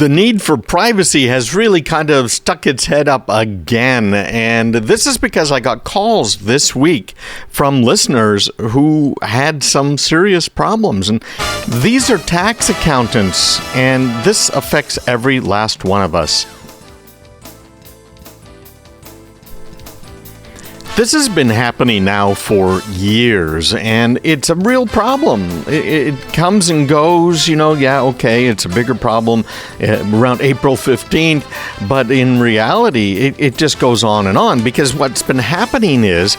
The need for privacy has really kind of stuck its head up again. And this is because I got calls this week from listeners who had some serious problems. And these are tax accountants, and this affects every last one of us. This has been happening now for years, and it's a real problem. It comes and goes, it's a bigger problem around April 15th, but in reality, it just goes on and on, because what's been happening is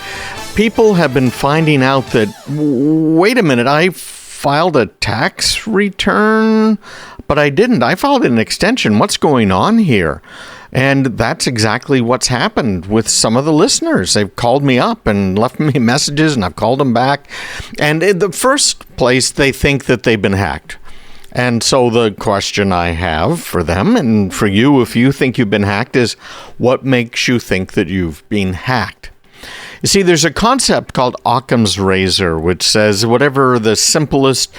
people have been finding out that, wait a minute, I filed a tax return, but I didn't. I filed an extension. What's going on here? And that's exactly what's happened with some of the listeners. They've called me up and left me messages, and I've called them back. And in the first place, they think that they've been hacked. And so the question I have for them, and for you, if you think you've been hacked, is what makes you think that you've been hacked? You see, there's a concept called Occam's razor, which says whatever the simplest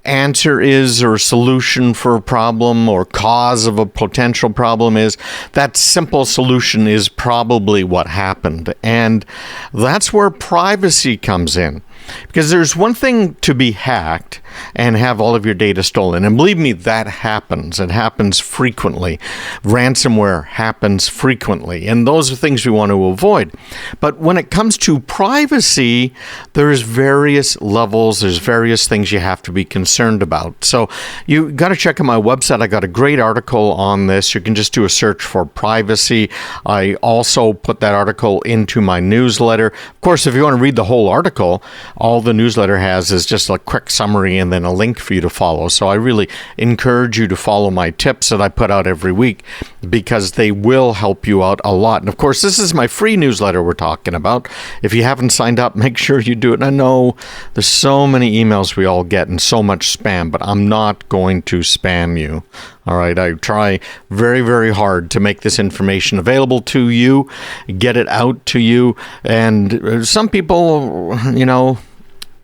answer is, or solution for a problem, or cause of a potential problem is, that simple solution is probably what happened. And that's where privacy comes in. Because there's one thing to be hacked and have all of your data stolen. And believe me, that happens. It happens frequently. Ransomware happens frequently. And those are things we want to avoid. But when it comes to privacy, there's various levels. There's various things you have to be concerned about. So you got to check out my website. I got a great article on this. You can just do a search for privacy. I also put that article into my newsletter. Of course, if you want to read the whole article, all the newsletter has is just a quick summary and then a link for you to follow. So I really encourage you to follow my tips that I put out every week, because they will help you out a lot. And of course, this is my free newsletter we're talking about. If you haven't signed up, make sure you do it. I know there's so many emails we all get and so much spam, but I'm not going to spam you. All right, I try very, very hard to make this information available to you, get it out to you. And some people,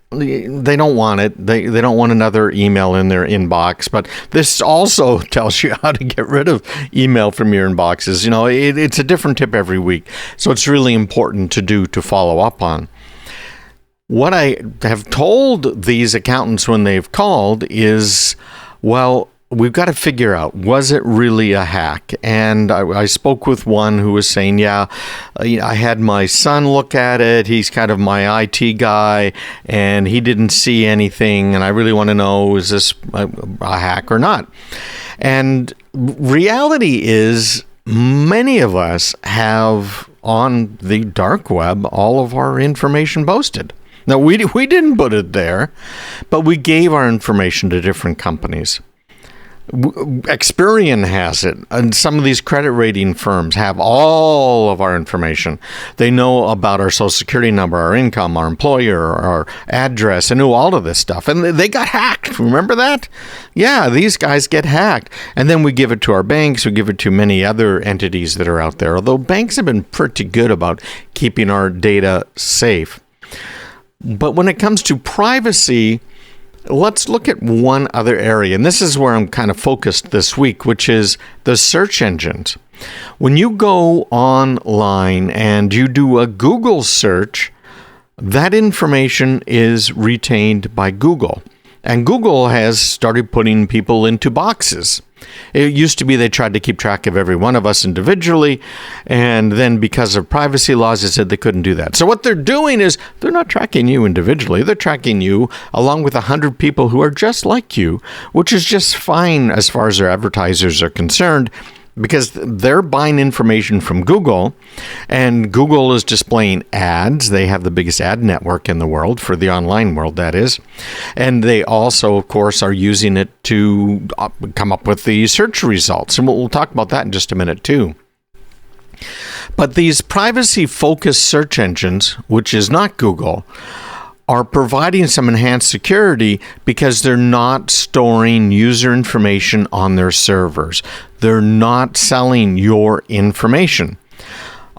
they don't want it. They don't want another email in their inbox. But this also tells you how to get rid of email from your inboxes. It's a different tip every week. So it's really important to follow up on. What I have told these accountants when they've called is, well, we've got to figure out, was it really a hack? And I spoke with one who was saying, I had my son look at it. He's kind of my IT guy, and he didn't see anything. And I really want to know, is this a hack or not? And reality is, many of us have on the dark web all of our information posted. Now, we didn't put it there, but we gave our information to different companies. Experian has it, and some of these credit rating firms have all of our information. They know about our social security number, our income, our employer, our address, and know all of this stuff. And they got hacked. Remember that? Yeah, these guys get hacked. And then we give it to our banks. We give it to many other entities that are out there, although banks have been pretty good about keeping our data safe. But when it comes to privacy, let's look at one other area, and this is where I'm kind of focused this week, which is the search engines. When you go online and you do a Google search, that information is retained by Google. And Google has started putting people into boxes. It used to be they tried to keep track of every one of us individually, and then because of privacy laws, they said they couldn't do that. So what they're doing is they're not tracking you individually. They're tracking you along with 100 people who are just like you, which is just fine as far as their advertisers are concerned, because they're buying information from Google, and Google is displaying ads. They have the biggest ad network in the world, for the online world, that is. And they also, of course, are using it to come up with the search results. And we'll talk about that in just a minute, too. But these privacy-focused search engines, which is not Google, are providing some enhanced security because they're not storing user information on their servers. They're not selling your information.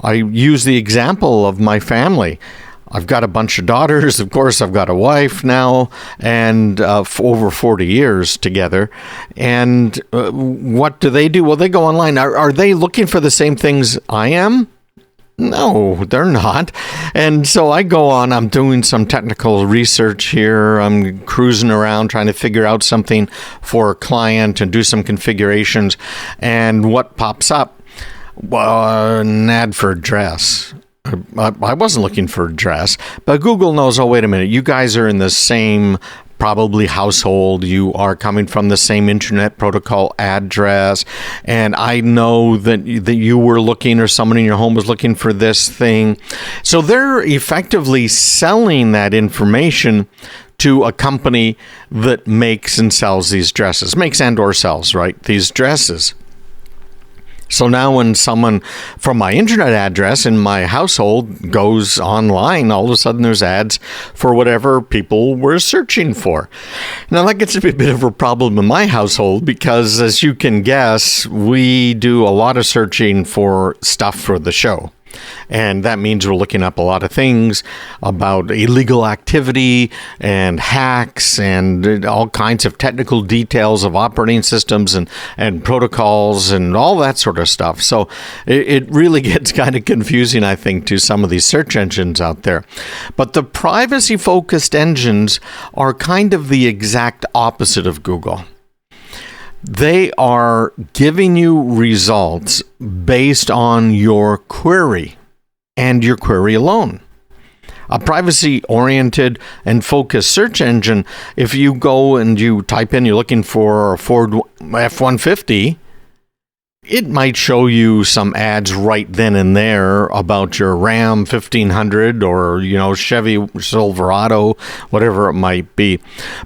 I use the example of my family. I've got a bunch of daughters. Of course, I've got a wife now, and for over 40 years together. And what do they do? Well, they go online. Are they looking for the same things I am? No, they're not. And so I go on, I'm doing some technical research here. I'm cruising around trying to figure out something for a client and do some configurations. And what pops up? Well, an ad for a dress. I wasn't looking for a dress, but Google knows, oh, wait a minute, you guys are in the same probably household. You are coming from the same internet protocol address. And I know that you were looking, or someone in your home was looking for this thing. So they're effectively selling that information to a company that makes and sells these dresses, makes and or sells, right, these dresses. So now when someone from my internet address in my household goes online, all of a sudden there's ads for whatever people were searching for. Now that gets to be a bit of a problem in my household because, as you can guess, we do a lot of searching for stuff for the show. And that means we're looking up a lot of things about illegal activity and hacks and all kinds of technical details of operating systems and protocols and all that sort of stuff. So it really gets kind of confusing, I think, to some of these search engines out there. But the privacy-focused engines are kind of the exact opposite of Google. They are giving you results based on your query and your query alone. A privacy-oriented and focused search engine, if you go and you type in, you're looking for a Ford F-150, it might show you some ads right then and there about your Ram 1500 or, Chevy Silverado, whatever it might be.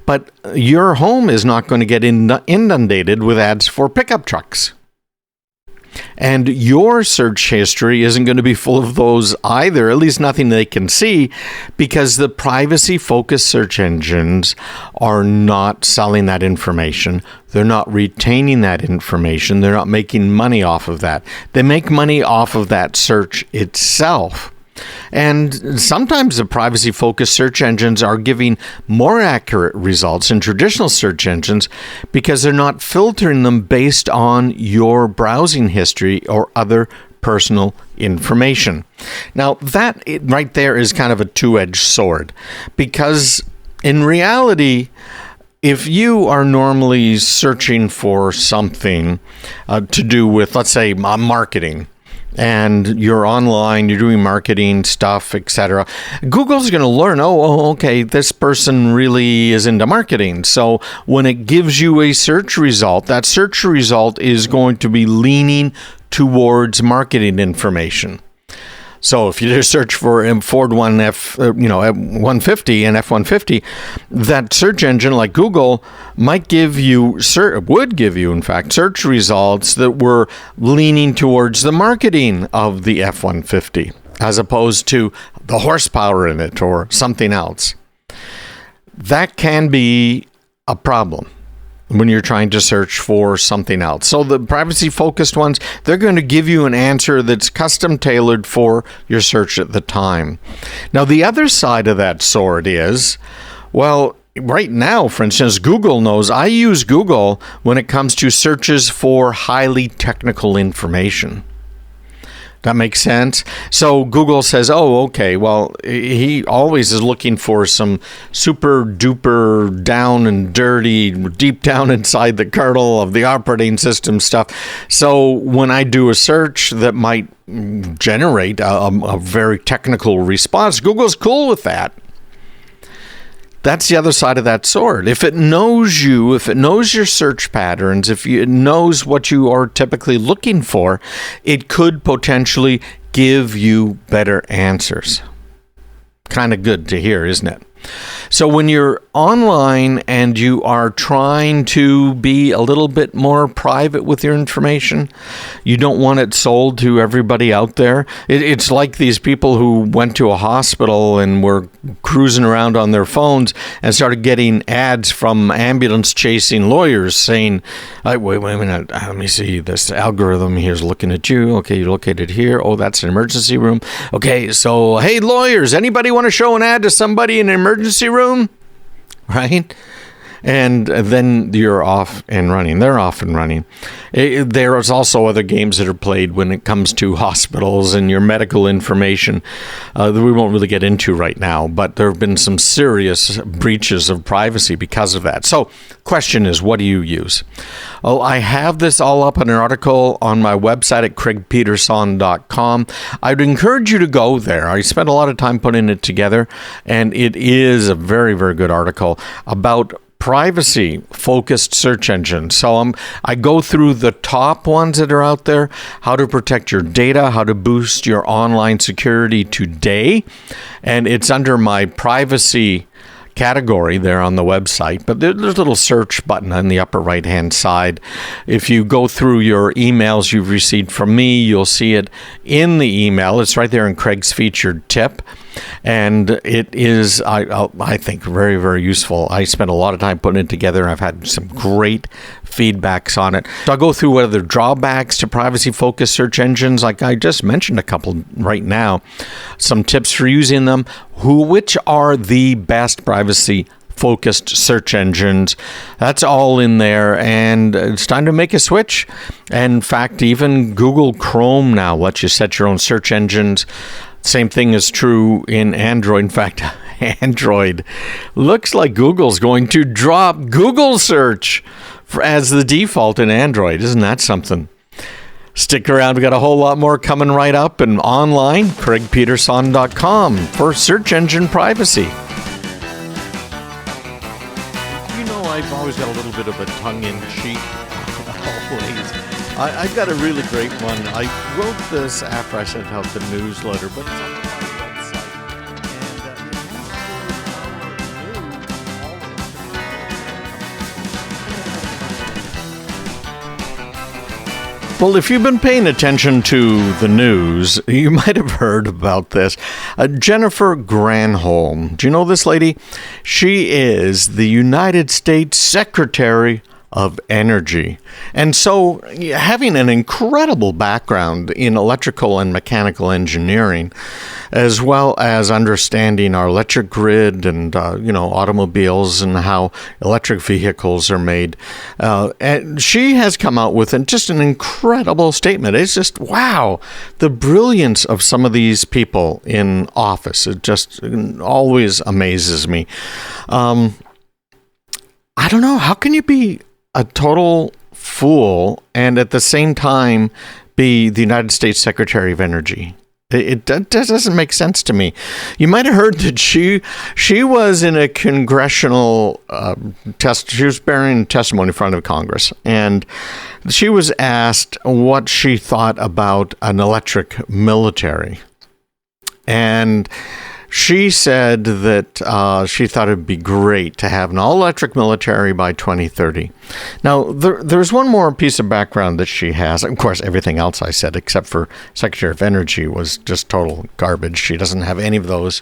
But your home is not going to get inundated with ads for pickup trucks. And your search history isn't going to be full of those either, at least nothing they can see, because the privacy-focused search engines are not selling that information. They're not retaining that information. They're not making money off of that. They make money off of that search itself. And sometimes the privacy-focused search engines are giving more accurate results than traditional search engines because they're not filtering them based on your browsing history or other personal information. Now, that right there is kind of a two-edged sword because in reality, if you are normally searching for something to do with, let's say, marketing, and you're online, you're doing marketing stuff, etc., Google's going to learn, okay, this person really is into marketing. So when it gives you a search result, that search result is going to be leaning towards marketing information. So if you just search for Ford F-150 and F-150, that search engine like Google would give you, in fact, search results that were leaning towards the marketing of the F-150 as opposed to the horsepower in it or something else. That can be a problem when you're trying to search for something else. So the privacy-focused ones, they're going to give you an answer that's custom-tailored for your search at the time. Now, the other side of that sword is, well, right now, for instance, Google knows I use Google when it comes to searches for highly technical information. That makes sense? So Google says, okay, well, he always is looking for some super duper down and dirty, deep down inside the kernel of the operating system stuff. So when I do a search that might generate a very technical response, Google's cool with that. That's the other side of that sword. If it knows you, if it knows your search patterns, if it knows what you are typically looking for, it could potentially give you better answers. Kind of good to hear, isn't it? So when you're online and you are trying to be a little bit more private with your information, you don't want it sold to everybody out there. It's like these people who went to a hospital and were cruising around on their phones and started getting ads from ambulance chasing lawyers saying, wait a minute, let me see, this algorithm here's looking at you. Okay, you're located here. Oh, that's an emergency room. Okay, so hey, lawyers, anybody want to show an ad to somebody in an emergency room? Right? And then you're off and running. They're off and running. There's also other games that are played when it comes to hospitals and your medical information that we won't really get into right now, but there have been some serious breaches of privacy because of that. So question is, what do you use? Oh, I have this all up in an article on my website at craigpeterson.com. I'd encourage you to go there. I spent a lot of time putting it together, and it is a very, very good article about privacy-focused search engines. So I go through the top ones that are out there, how to protect your data, how to boost your online security today, and it's under my privacy category there on the website, but there's a little search button on the upper right hand side. If you go through your emails you've received from me, you'll see it in the email. It's right there in Craig's featured tip, and it is I think very, very useful. I spent a lot of time putting it together, and I've had some great feedbacks on it. So I'll go through what are the drawbacks to privacy-focused search engines, like I just mentioned a couple right now, some tips for using them, which are the best privacy-focused search engines. That's all in there, and it's time to make a switch. In fact, even Google Chrome now lets you set your own search engines. Same thing is true in Android. In fact, Android looks like Google's going to drop Google search as the default in Android. Isn't that something? Stick around. We got a whole lot more coming right up, and online, craigpeterson.com for search engine privacy. You know, I've always got a little bit of a tongue-in-cheek. Always. I've got a really great one. I wrote this after I sent out the newsletter, but it's on my website. Well, if you've been paying attention to the news, you might have heard about this. Jennifer Granholm. Do you know this lady? She is the United States Secretary of Energy. And so having an incredible background in electrical and mechanical engineering, as well as understanding our electric grid and, automobiles and how electric vehicles are made. And she has come out with just an incredible statement. It's just, wow, the brilliance of some of these people in office. It just always amazes me. I don't know. How can you be a total fool and at the same time be the United States Secretary of Energy? It doesn't make sense to me. You might have heard that she was in a congressional she was bearing testimony in front of Congress, and she was asked what she thought about an electric military. And she said that she thought it would be great to have an all-electric military by 2030. Now, there's one more piece of background that she has. Of course, everything else I said, except for Secretary of Energy, was just total garbage. She doesn't have any of those.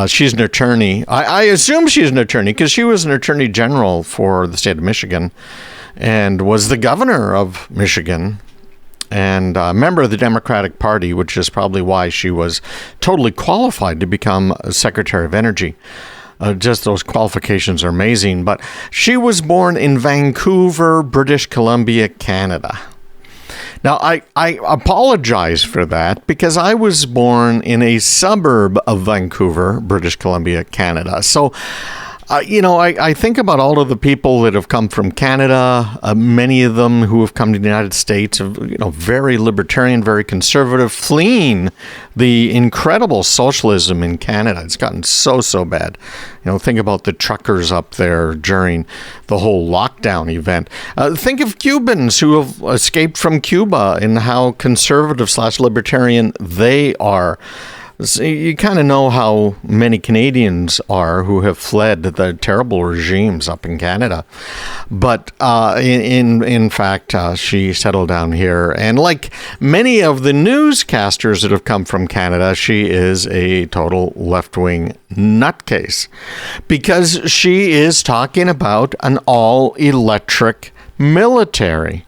She's an attorney. I assume she's an attorney because she was an attorney general for the state of Michigan and was the governor of Michigan, and a member of the Democratic Party, which is probably why she was totally qualified to become Secretary of Energy. Just those qualifications are amazing. But she was born in Vancouver, British Columbia, Canada. Now, I apologize for that because I was born in a suburb of Vancouver, British Columbia, Canada. So I think about all of the people that have come from Canada, many of them who have come to the United States, very libertarian, very conservative, fleeing the incredible socialism in Canada. It's gotten so bad. Think about the truckers up there during the whole lockdown event. Think of Cubans who have escaped from Cuba and how conservative / libertarian they are. So you kind of know how many Canadians are who have fled the terrible regimes up in Canada. But in fact, she settled down here. And like many of the newscasters that have come from Canada, she is a total left-wing nutcase because she is talking about an all-electric military.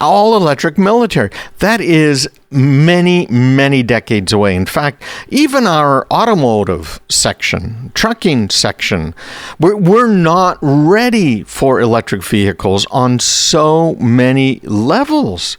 All-electric military. That is many, many decades away. In fact, even our automotive section, trucking section, we're not ready for electric vehicles on so many levels.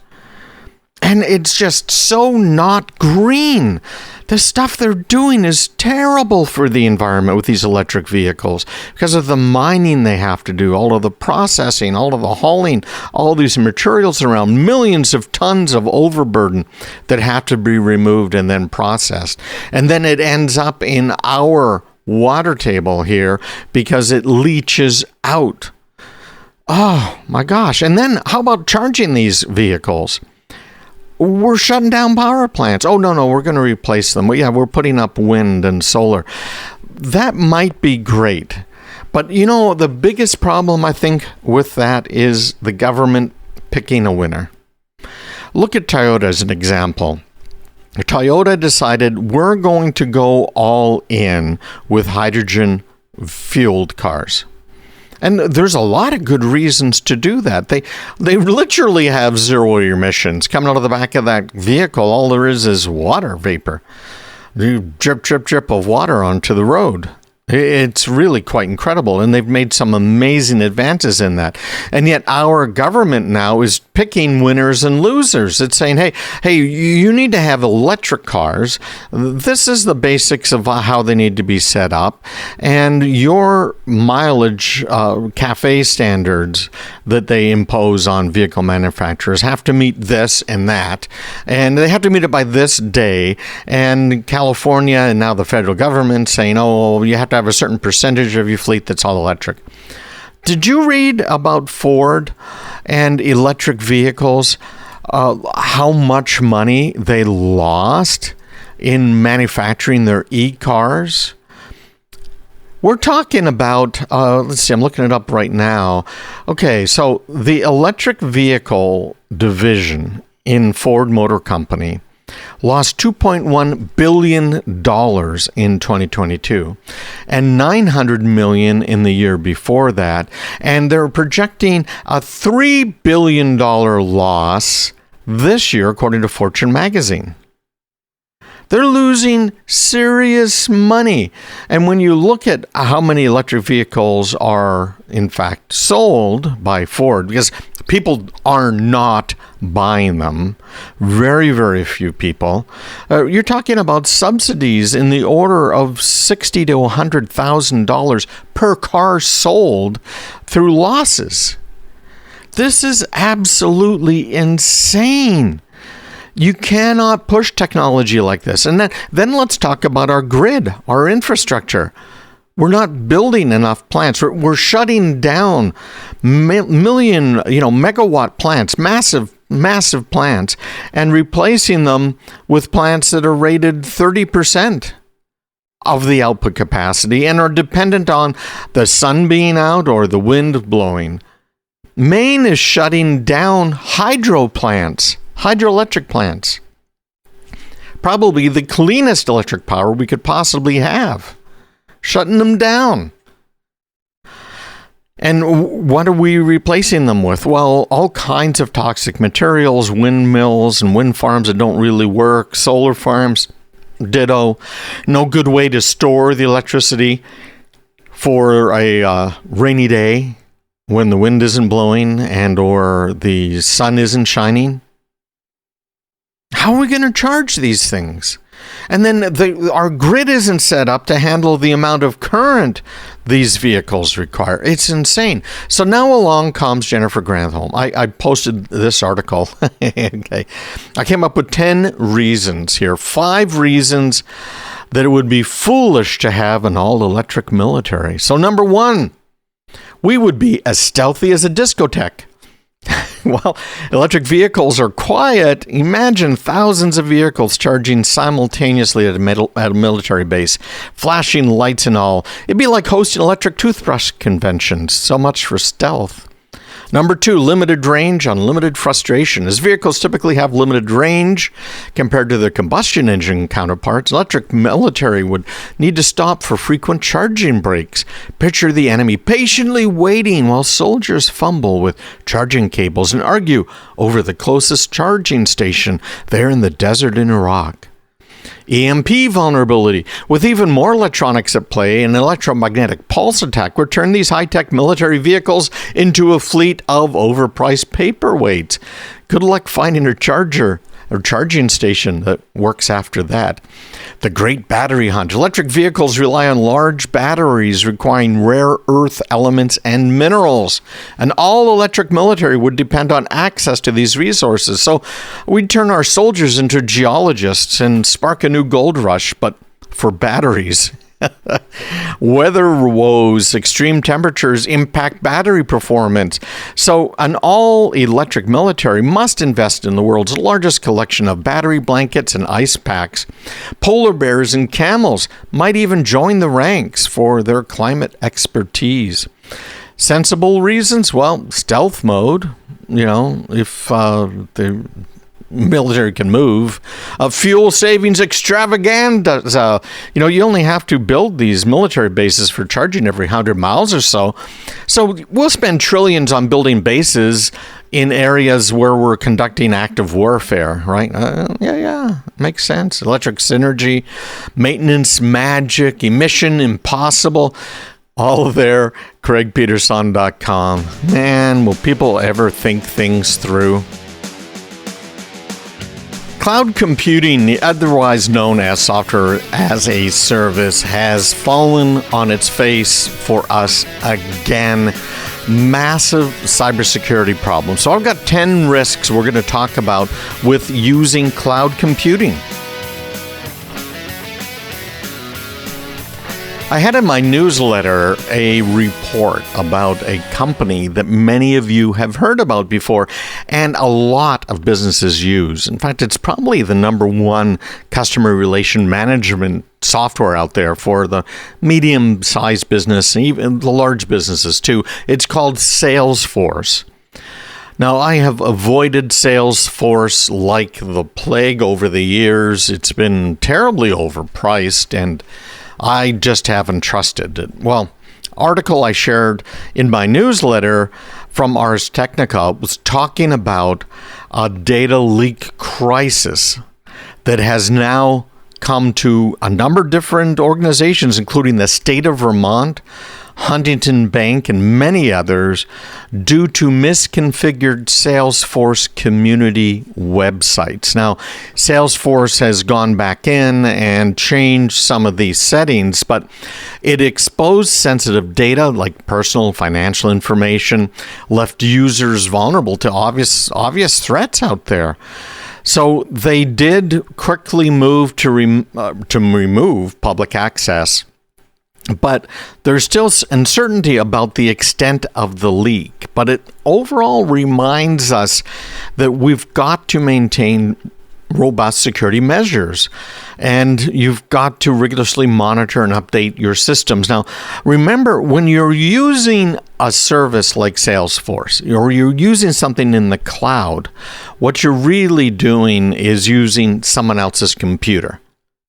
And it's just so not green. The stuff they're doing is terrible for the environment with these electric vehicles because of the mining they have to do, all of the processing, all of the hauling, all these materials around, millions of tons of overburden that have to be removed and then processed. And then it ends up in our water table here because it leaches out. Oh my gosh. And then how about charging these vehicles? We're shutting down power plants. Oh, no, we're going to replace them. Yeah, we're putting up wind and solar. That might be great. But, the biggest problem, I think, with that is the government picking a winner. Look at Toyota as an example. Toyota decided we're going to go all in with hydrogen-fueled cars. And there's a lot of good reasons to do that. They literally have zero emissions. Coming out of the back of that vehicle, all there is water vapor. You drip, drip, drip of water onto the road. It's really quite incredible, and they've made some amazing advances in that. And yet our government now is picking winners and losers. It's saying, hey, you need to have electric cars. This is the basics of how they need to be set up. And your mileage CAFE standards that they impose on vehicle manufacturers have to meet this and that. And they have to meet it by this day. And California and now the federal government saying, oh, you have to have a certain percentage of your fleet that's all electric. Did you read about Ford and electric vehicles, how much money they lost in manufacturing their e-cars? We're talking about, let's see, I'm looking it up right now. Okay, so the electric vehicle division in Ford Motor Company lost $2.1 billion in 2022 and $900 million in the year before that. And they're projecting a $3 billion loss this year, according to Fortune magazine. They're losing serious money. And when you look at how many electric vehicles are, in fact, sold by Ford, because people are not buying them, very, very few people, you're talking about subsidies in the order of $60,000 to $100,000 per car sold through losses. This is absolutely insane. You cannot push technology like this. And then let's talk about our grid, our infrastructure. We're not building enough plants. We're shutting down million, megawatt plants, massive plants, and replacing them with plants that are rated 30% of the output capacity and are dependent on the sun being out or the wind blowing. Maine is shutting down hydroelectric plants. Probably the cleanest electric power we could possibly have. Shutting them down. And what are we replacing them with? Well, all kinds of toxic materials, windmills and wind farms that don't really work, solar farms, ditto. No good way to store the electricity for a rainy day when the wind isn't blowing and or the sun isn't shining. How are we going to charge these things? And then our grid isn't set up to handle the amount of current these vehicles require. It's insane. So now along comes Jennifer Granholm. I posted this article. Okay. I came up with 10 reasons here. 5 reasons that it would be foolish to have an all-electric military. So number 1, we would be as stealthy as a discotheque. While electric vehicles are quiet, imagine thousands of vehicles charging simultaneously at a military base, flashing lights and all. It'd be like hosting electric toothbrush conventions. So much for stealth. Number 2, limited range, unlimited frustration. As vehicles typically have limited range compared to their combustion engine counterparts, electric military would need to stop for frequent charging breaks. Picture the enemy patiently waiting while soldiers fumble with charging cables and argue over the closest charging station there in the desert in Iraq. EMP vulnerability. With even more electronics at play, an electromagnetic pulse attack would turn these high-tech military vehicles into a fleet of overpriced paperweights. Good luck finding a charger or charging station that works after that. The great battery hunt. Electric vehicles rely on large batteries requiring rare earth elements and minerals. An all-electric military would depend on access to these resources. So we'd turn our soldiers into geologists and spark a new gold rush, but for batteries. Weather woes, extreme temperatures impact battery performance. So an all-electric military must invest in the world's largest collection of battery blankets and ice packs. Polar bears and camels might even join the ranks for their climate expertise. Sensible reasons? Well, stealth mode. If the military can move. Fuel savings extravaganza. You only have to build these military bases for charging every 100 miles or so. So we'll spend trillions on building bases in areas where we're conducting active warfare, right? Makes sense. Electric synergy, maintenance magic, emission impossible. All there, CraigPeterson.com. Man, will people ever think things through? Cloud computing, otherwise known as software as a service, has fallen on its face for us again. Massive cybersecurity problems. So I've got 10 risks we're going to talk about with using cloud computing. I had in my newsletter a report about a company that many of you have heard about before and a lot of businesses use. In fact, it's probably the number one customer relation management software out there for the medium-sized business and even the large businesses too. It's called Salesforce. Now, I have avoided Salesforce like the plague over the years. It's been terribly overpriced and I just haven't trusted it. Well, article I shared in my newsletter from Ars Technica was talking about a data leak crisis that has now come to a number of different organizations, including the state of Vermont, Huntington Bank, and many others, due to misconfigured Salesforce community websites. Now, Salesforce has gone back in and changed some of these settings, but it exposed sensitive data like personal financial information, left users vulnerable to obvious threats out there. So they did quickly move to remove public access. But there's still uncertainty about the extent of the leak. But it overall reminds us that we've got to maintain robust security measures. And you've got to rigorously monitor and update your systems. Now, remember, when you're using a service like Salesforce, or you're using something in the cloud, what you're really doing is using someone else's computer.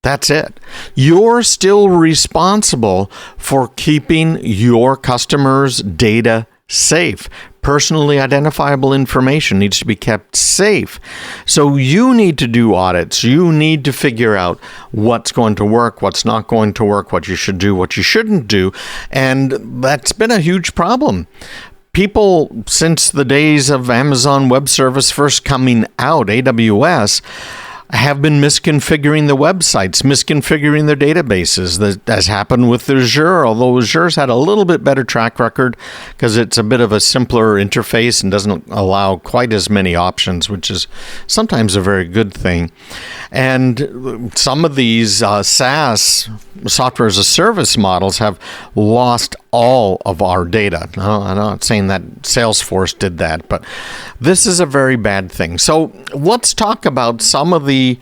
That's it. You're still responsible for keeping your customers' data safe. Personally identifiable information needs to be kept safe. So you need to do audits. You need to figure out what's going to work, what's not going to work, what you should do, what you shouldn't do. And that's been a huge problem. People, since the days of Amazon Web Service first coming out, AWS, have been misconfiguring the websites, misconfiguring their databases. That has happened with Azure, although Azure's had a little bit better track record because it's a bit of a simpler interface and doesn't allow quite as many options, which is sometimes a very good thing. And some of these SaaS, software as a service models, have lost all of our data. No, I'm not saying that Salesforce did that, but this is a very bad thing. So let's talk about some of the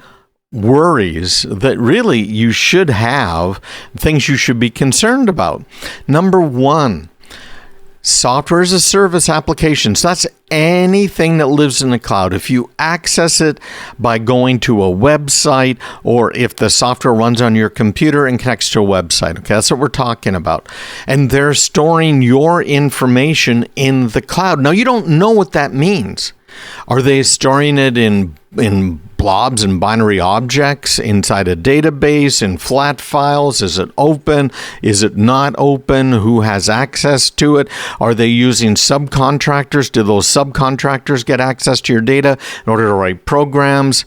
worries that really you should have, things you should be concerned about. Number one, software as a service applications. That's anything that lives in the cloud. If you access it by going to a website, or if the software runs on your computer and connects to a website, okay, that's what we're talking about. And they're storing your information in the cloud. Now, you don't know what that means. Are they storing it in blobs and binary objects inside a database, in flat files? Is it open? Is it not open? Who has access to it? Are they using subcontractors? Do those subcontractors get access to your data in order to write programs?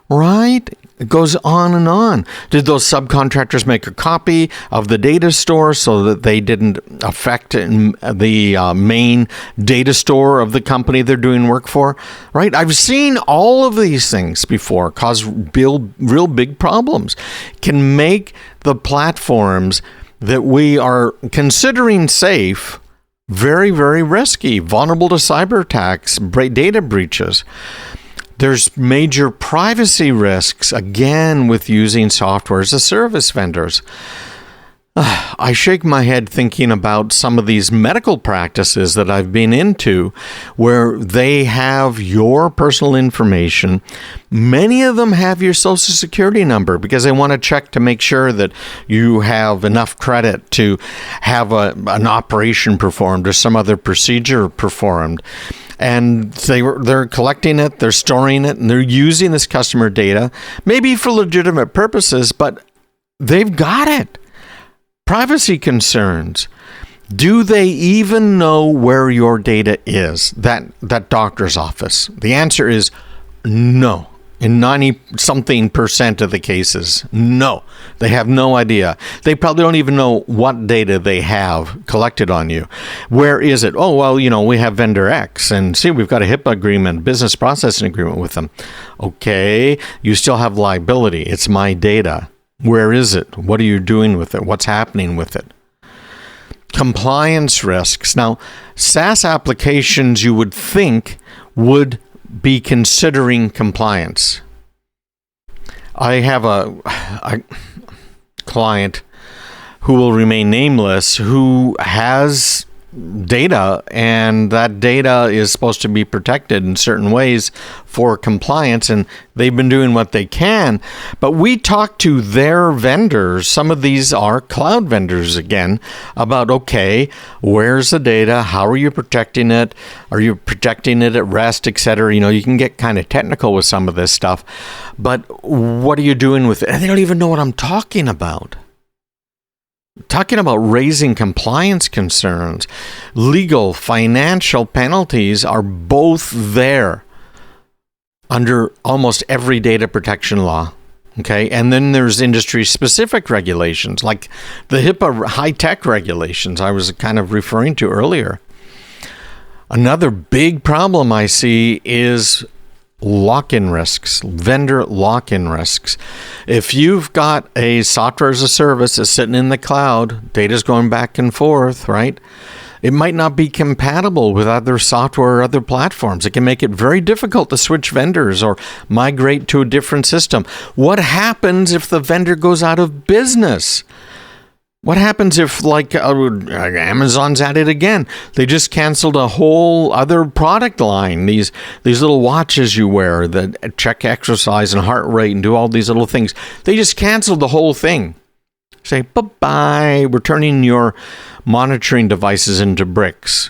Right? It goes on and on. Did those subcontractors make a copy of the data store so that they didn't affect the main data store of the company they're doing work for? Right? I've seen all of these things before cause real big problems. Can make the platforms that we are considering safe very, very risky, vulnerable to cyber attacks, data breaches. There's major privacy risks, again, with using software as a service vendors. I shake my head thinking about some of these medical practices that I've been into where they have your personal information. Many of them have your social security number because they want to check to make sure that you have enough credit to have an operation performed or some other procedure performed. And they're collecting it, they're storing it, and they're using this customer data, maybe for legitimate purposes, but they've got it. Privacy concerns. Do they even know where your data is? That doctor's office. The answer is no. In 90-something% of the cases, no. They have no idea. They probably don't even know what data they have collected on you. Where is it? Oh, well, we have vendor X, and see, we've got a HIPAA agreement, business processing agreement with them. Okay, you still have liability. It's my data. Where is it? What are you doing with it? What's happening with it? Compliance risks. Now, SaaS applications you would think would be considering compliance. I have a client who will remain nameless who has data, and that data is supposed to be protected in certain ways for compliance, and they've been doing what they can. But we talked to their vendors, some of these are cloud vendors again, about, okay, where's the data? How are you protecting it? Are you protecting it at rest, etc.? You can get kind of technical with some of this stuff, but what are you doing with it? And they don't even know what I'm talking about. Talking about raising compliance concerns, legal, financial penalties are both there under almost every data protection law. Okay, and then there's industry-specific regulations, like the HIPAA high-tech regulations I was kind of referring to earlier. Another big problem I see is lock-in risks, vendor lock-in risks. If you've got a software as a service that's sitting in the cloud, data's going back and forth, right? It might not be compatible with other software or other platforms. It can make it very difficult to switch vendors or migrate to a different system. What happens if the vendor goes out of business? What happens if, like Amazon's at it again? They just canceled a whole other product line. These little watches you wear that check exercise and heart rate and do all these little things. They just canceled the whole thing. Say, bye-bye. We're turning your monitoring devices into bricks.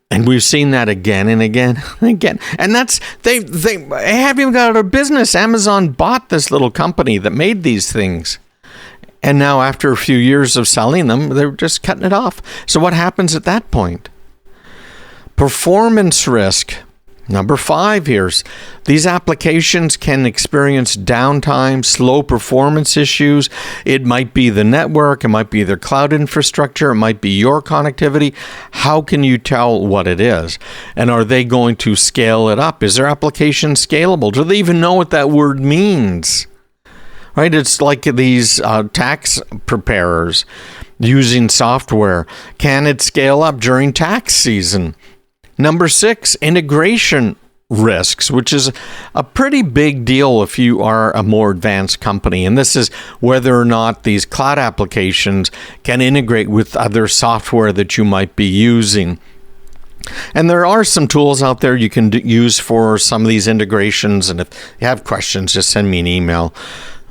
And we've seen that again and again and again. And that's, they haven't even got out of business. Amazon bought this little company that made these things. And now after a few years of selling them, they're just cutting it off. So what happens at that point? Performance risk. Number 5 here. These applications can experience downtime, slow performance issues. It might be the network. It might be their cloud infrastructure. It might be your connectivity. How can you tell what it is? And are they going to scale it up? Is their application scalable? Do they even know what that word means? Right? It's like these tax preparers. using software? Can it scale up during tax season? Number 6, integration risks, which is a pretty big deal if you are a more advanced company. And this is whether or not these cloud applications can integrate with other software that you might be using. And there are some tools out there you can use for some of these integrations. And if you have questions, just send me an email,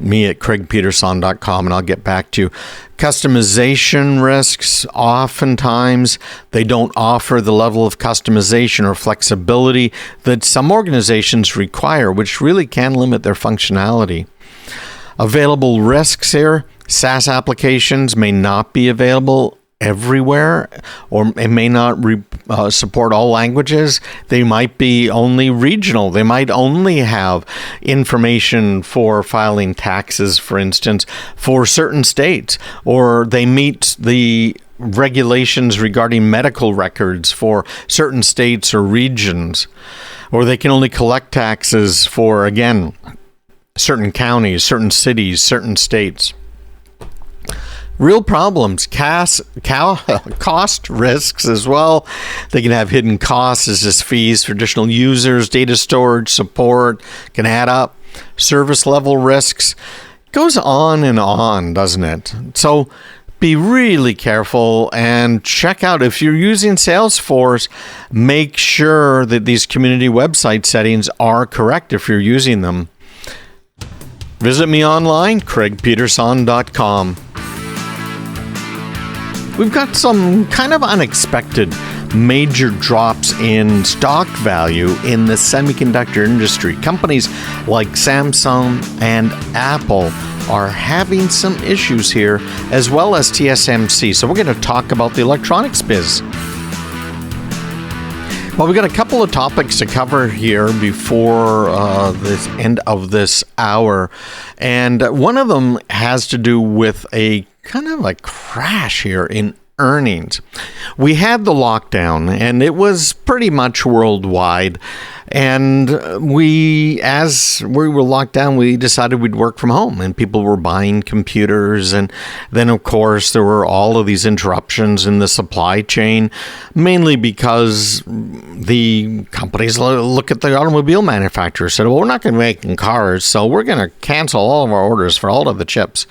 me@craigpeterson.com, and I'll get back to you. Customization risks, oftentimes they don't offer the level of customization or flexibility that some organizations require, which really can limit their functionality. Available risks here, SaaS applications may not be available everywhere, or it may not support all languages. They might be only regional. They might only have information for filing taxes, for instance, for certain states, or they meet the regulations regarding medical records for certain states or regions, or they can only collect taxes for, again, certain counties, certain cities, certain states. Real problems, cost risks as well. They can have hidden costs as just fees for additional users, data storage, support, can add up. Service level risks. Goes on, doesn't it? So be really careful and check out, if you're using Salesforce, make sure that these community website settings are correct if you're using them. Visit me online, craigpeterson.com. We've got some kind of unexpected major drops in stock value in the semiconductor industry. Companies like Samsung and Apple are having some issues here, as well as TSMC. So we're going to talk about the electronics biz. Well, we've got a couple of topics to cover here before the end of this hour. And one of them has to do with a kind of a crash here in earnings. We had the lockdown, and it was pretty much worldwide. And as we were locked down, we decided we'd work from home, and people were buying computers. And then, of course, there were all of these interruptions in the supply chain, mainly because the companies look at the automobile manufacturers, said, well, we're not going to make cars, so we're going to cancel all of our orders for all of the chips.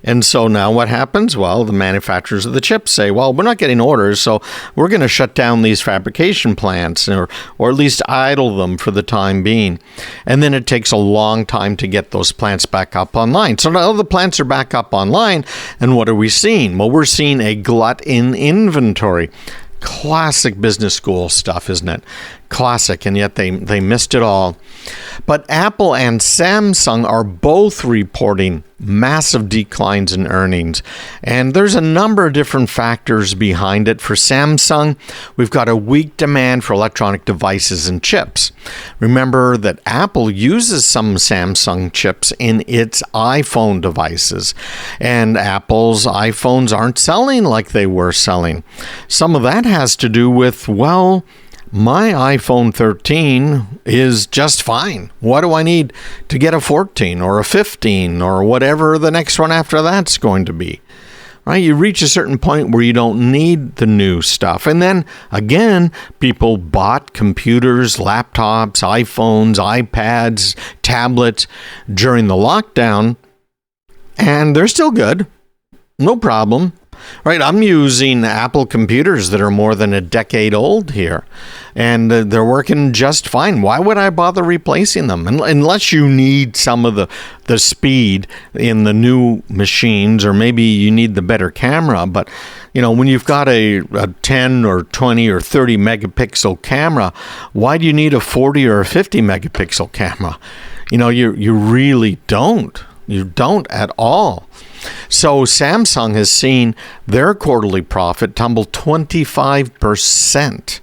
And so now what happens? Well, the manufacturers of the chips say, well, we're not getting orders, so we're going to shut down these fabrication plants, or at least idle them for the time being. And then it takes a long time to get those plants back up online. So now the plants are back up online, and what are we seeing? Well, we're seeing a glut in inventory. Classic business school stuff, isn't it? Classic, and yet they missed it all. But Apple and Samsung are both reporting massive declines in earnings. And there's a number of different factors behind it. For Samsung, we've got a weak demand for electronic devices and chips. Remember that Apple uses some Samsung chips in its iPhone devices. And Apple's iPhones aren't selling like they were selling. Some of that has to do with, well, my iPhone 13 is just fine. What do I need to get a 14 or a 15 or whatever the next one after that's going to be? Right? You reach a certain point where you don't need the new stuff. And then again, people bought computers, laptops, iPhones, iPads, tablets during the lockdown, and they're still good. No problem. Right, I'm using Apple computers that are more than a decade old here, and they're working just fine. Why would I bother replacing them? Unless you need some of the speed in the new machines, or maybe you need the better camera. But, you know, when you've got a 10 or 20 or 30 megapixel camera, why do you need a 40 or a 50 megapixel camera? You know, you really don't. You don't at all. So Samsung has seen their quarterly profit tumble 25%.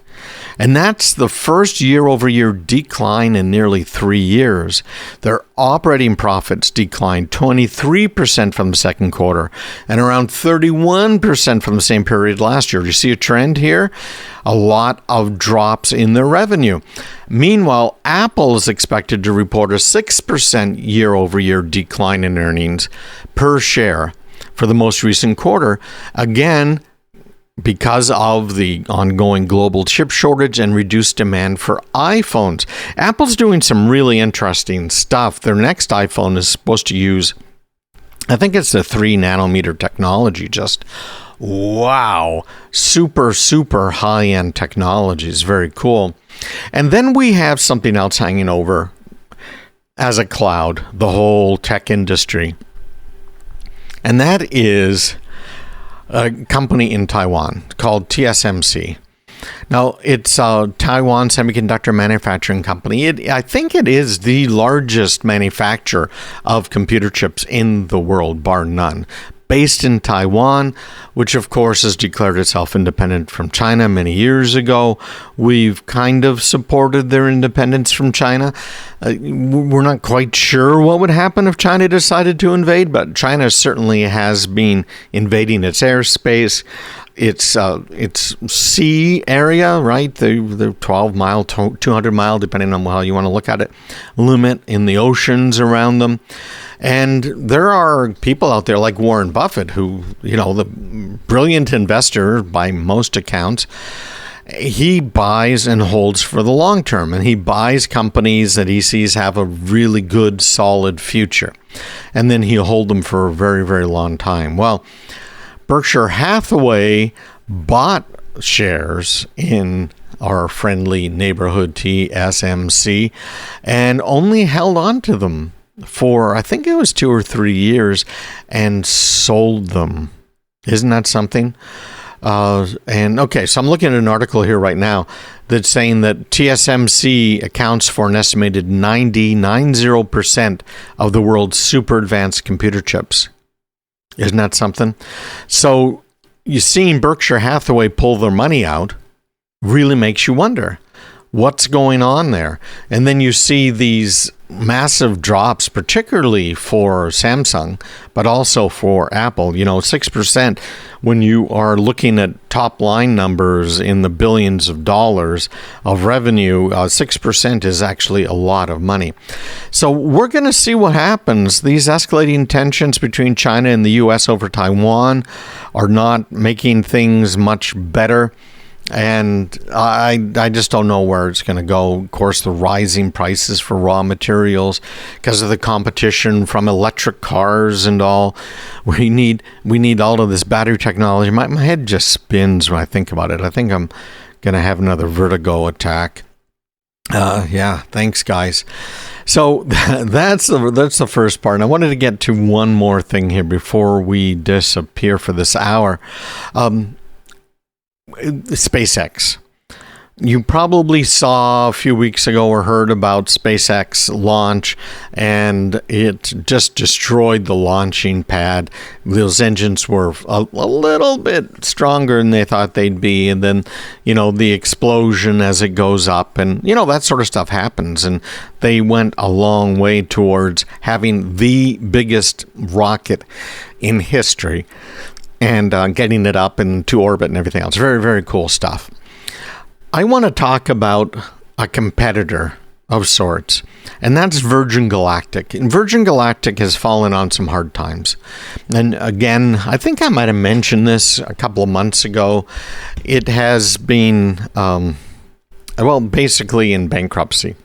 And that's the first year-over-year decline in nearly 3 years. Their operating profits declined 23% from the second quarter and around 31% from the same period last year. Do you see a trend here? A lot of drops in their revenue. Meanwhile, Apple is expected to report a 6% year-over-year decline in earnings per share for the most recent quarter. Again, because of the ongoing global chip shortage and reduced demand for iPhones. Apple's doing some really interesting stuff. Their next iPhone is supposed to use, I think it's the 3 nanometer technology. Just wow, super, super high-end technology. Is very cool. And then we have something else hanging over as a cloud, the whole tech industry. And that is a company in Taiwan called TSMC. Now, it's a Taiwan semiconductor manufacturing company. I think it is the largest manufacturer of computer chips in the world, bar none. Based in Taiwan, which of course has declared itself independent from China many years ago. We've kind of supported their independence from China. We're not quite sure what would happen if China decided to invade, but China certainly has been invading its airspace. It's sea area, right? The 12-mile, 200-mile, depending on how you want to look at it, limit in the oceans around them. And there are people out there like Warren Buffett, who, the brilliant investor by most accounts. He buys and holds for the long term, and he buys companies that he sees have a really good, solid future. And then he'll hold them for a very, very long time. Well, Berkshire Hathaway bought shares in our friendly neighborhood TSMC and only held on to them for, I think it was 2 or 3 years, and sold them. Isn't that something? Okay, so I'm looking at an article here right now that's saying that TSMC accounts for an estimated 90% of the world's super advanced computer chips. Isn't that something? So you seeing Berkshire Hathaway pull their money out really makes you wonder what's going on there. And then you see these massive drops, particularly for Samsung, but also for Apple. 6% when you are looking at top line numbers in the billions of dollars of revenue, 6% is actually a lot of money. So we're going to see what happens. These escalating tensions between China and the U.S. over Taiwan are not making things much better. And I just don't know where it's going to go. Of course, the rising prices for raw materials because of the competition from electric cars and all. We need all of this battery technology. My head just spins when I think about it. I think I'm going to have another vertigo attack. Yeah, thanks, guys. So that's the first part. And I wanted to get to one more thing here before we disappear for this hour. SpaceX. You probably saw a few weeks ago or heard about SpaceX launch, and it just destroyed the launching pad. Those engines were a little bit stronger than they thought they'd be, and then, the explosion as it goes up, and, that sort of stuff happens. And they went a long way towards having the biggest rocket in history and getting it up into orbit and everything else. Very, very cool stuff. I want to talk about a competitor of sorts, and that's Virgin Galactic. And Virgin Galactic has fallen on some hard times. And again, I think I might have mentioned this a couple of months ago. It has been, basically in bankruptcy.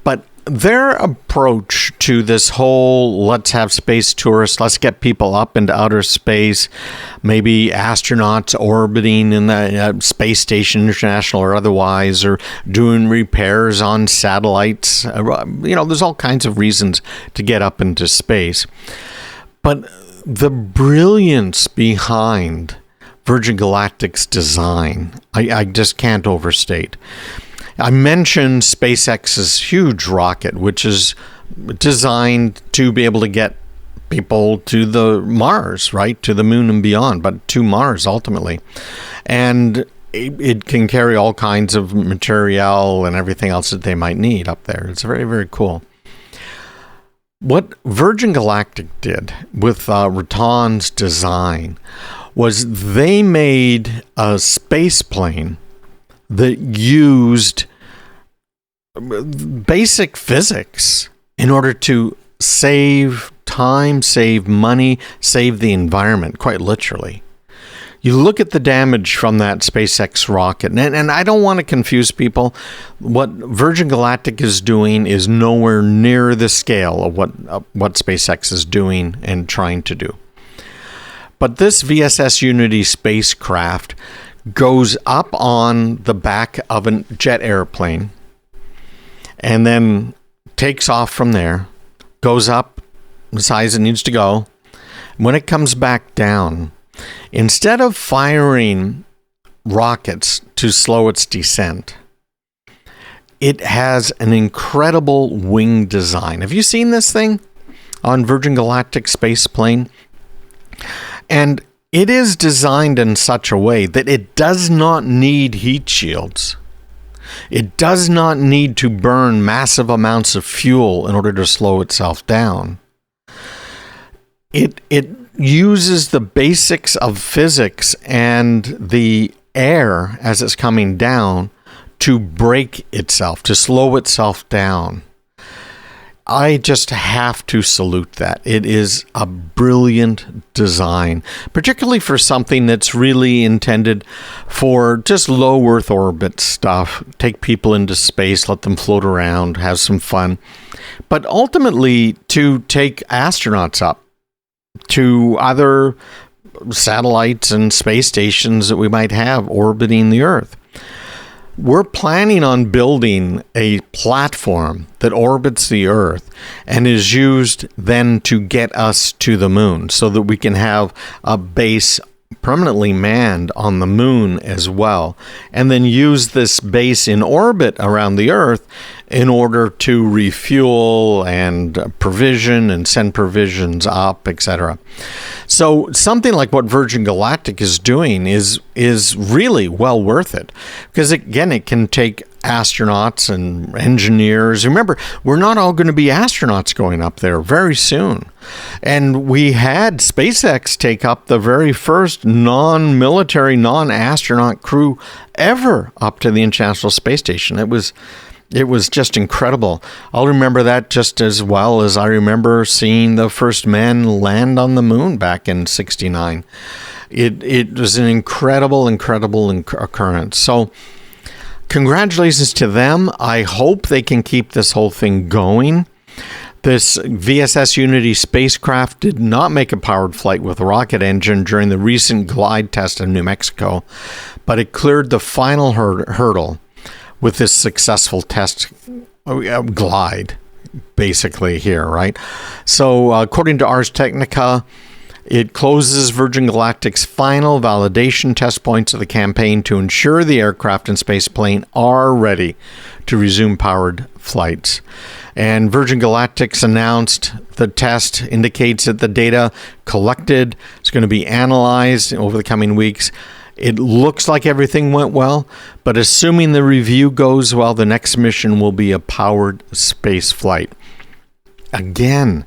But their approach to this whole let's have space tourists, let's get people up into outer space, maybe astronauts orbiting in the space station, international or otherwise, or doing repairs on satellites. There's all kinds of reasons to get up into space. But the brilliance behind Virgin Galactic's design, I just can't overstate. I mentioned SpaceX's huge rocket, which is designed to be able to get people to the Mars, right? To the moon and beyond, but to Mars ultimately. And it can carry all kinds of material and everything else that they might need up there. It's very, very cool. What Virgin Galactic did with Raton's design was they made a space plane that used basic physics in order to save time, save money, save the environment, quite literally. You look at the damage from that SpaceX rocket, and I don't want to confuse people. What Virgin Galactic is doing is nowhere near the scale of what SpaceX is doing and trying to do. But this VSS Unity spacecraft goes up on the back of a jet airplane and then takes off from there, goes up the size it needs to go. When it comes back down, instead of firing rockets to slow its descent, it has an incredible wing design. Have you seen this thing on Virgin Galactic space plane? And it is designed in such a way that it does not need heat shields. It does not need to burn massive amounts of fuel in order to slow itself down. It uses the basics of physics and the air as it's coming down to brake itself, to slow itself down. I just have to salute that. It is a brilliant design, particularly for something that's really intended for just low Earth orbit stuff. Take people into space, let them float around, have some fun. But ultimately, to take astronauts up to other satellites and space stations that we might have orbiting the Earth. We're planning on building a platform that orbits the Earth and is used then to get us to the moon so that we can have a base permanently manned on the moon as well, and then use this base in orbit around the Earth in order to refuel and provision and send provisions up, etc. So something like what Virgin Galactic is doing is really well worth it, because again, it can take astronauts and engineers. Remember, we're not all going to be astronauts going up there very soon. And we had SpaceX take up the very first non-military, non-astronaut crew ever up to the International Space Station. It was just incredible. I'll remember that just as well as I remember seeing the first man land on the moon back in '69. It was an incredible occurrence. So congratulations to them. I hope they can keep this whole thing going. This VSS Unity spacecraft did not make a powered flight with a rocket engine during the recent glide test in New Mexico, but it cleared the final hurdle with this successful test glide, basically here, right? So according to Ars Technica, it closes Virgin Galactic's final validation test points of the campaign to ensure the aircraft and spaceplane are ready to resume powered flights. And Virgin Galactic's announced the test indicates that the data collected is going to be analyzed over the coming weeks. It looks like everything went well, but assuming the review goes well, the next mission will be a powered space flight. Again,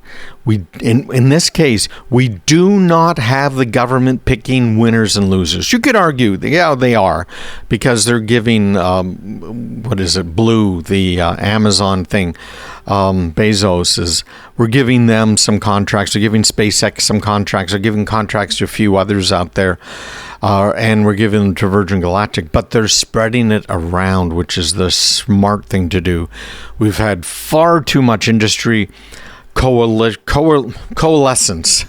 in this case, we do not have the government picking winners and losers. You could argue, yeah, they are, because they're giving, Blue, the Amazon thing, Bezos, we're giving them some contracts. We're giving SpaceX some contracts. We're giving contracts to a few others out there. And we're giving them to Virgin Galactic, but they're spreading it around, which is the smart thing to do. We've had far too much industry coalescence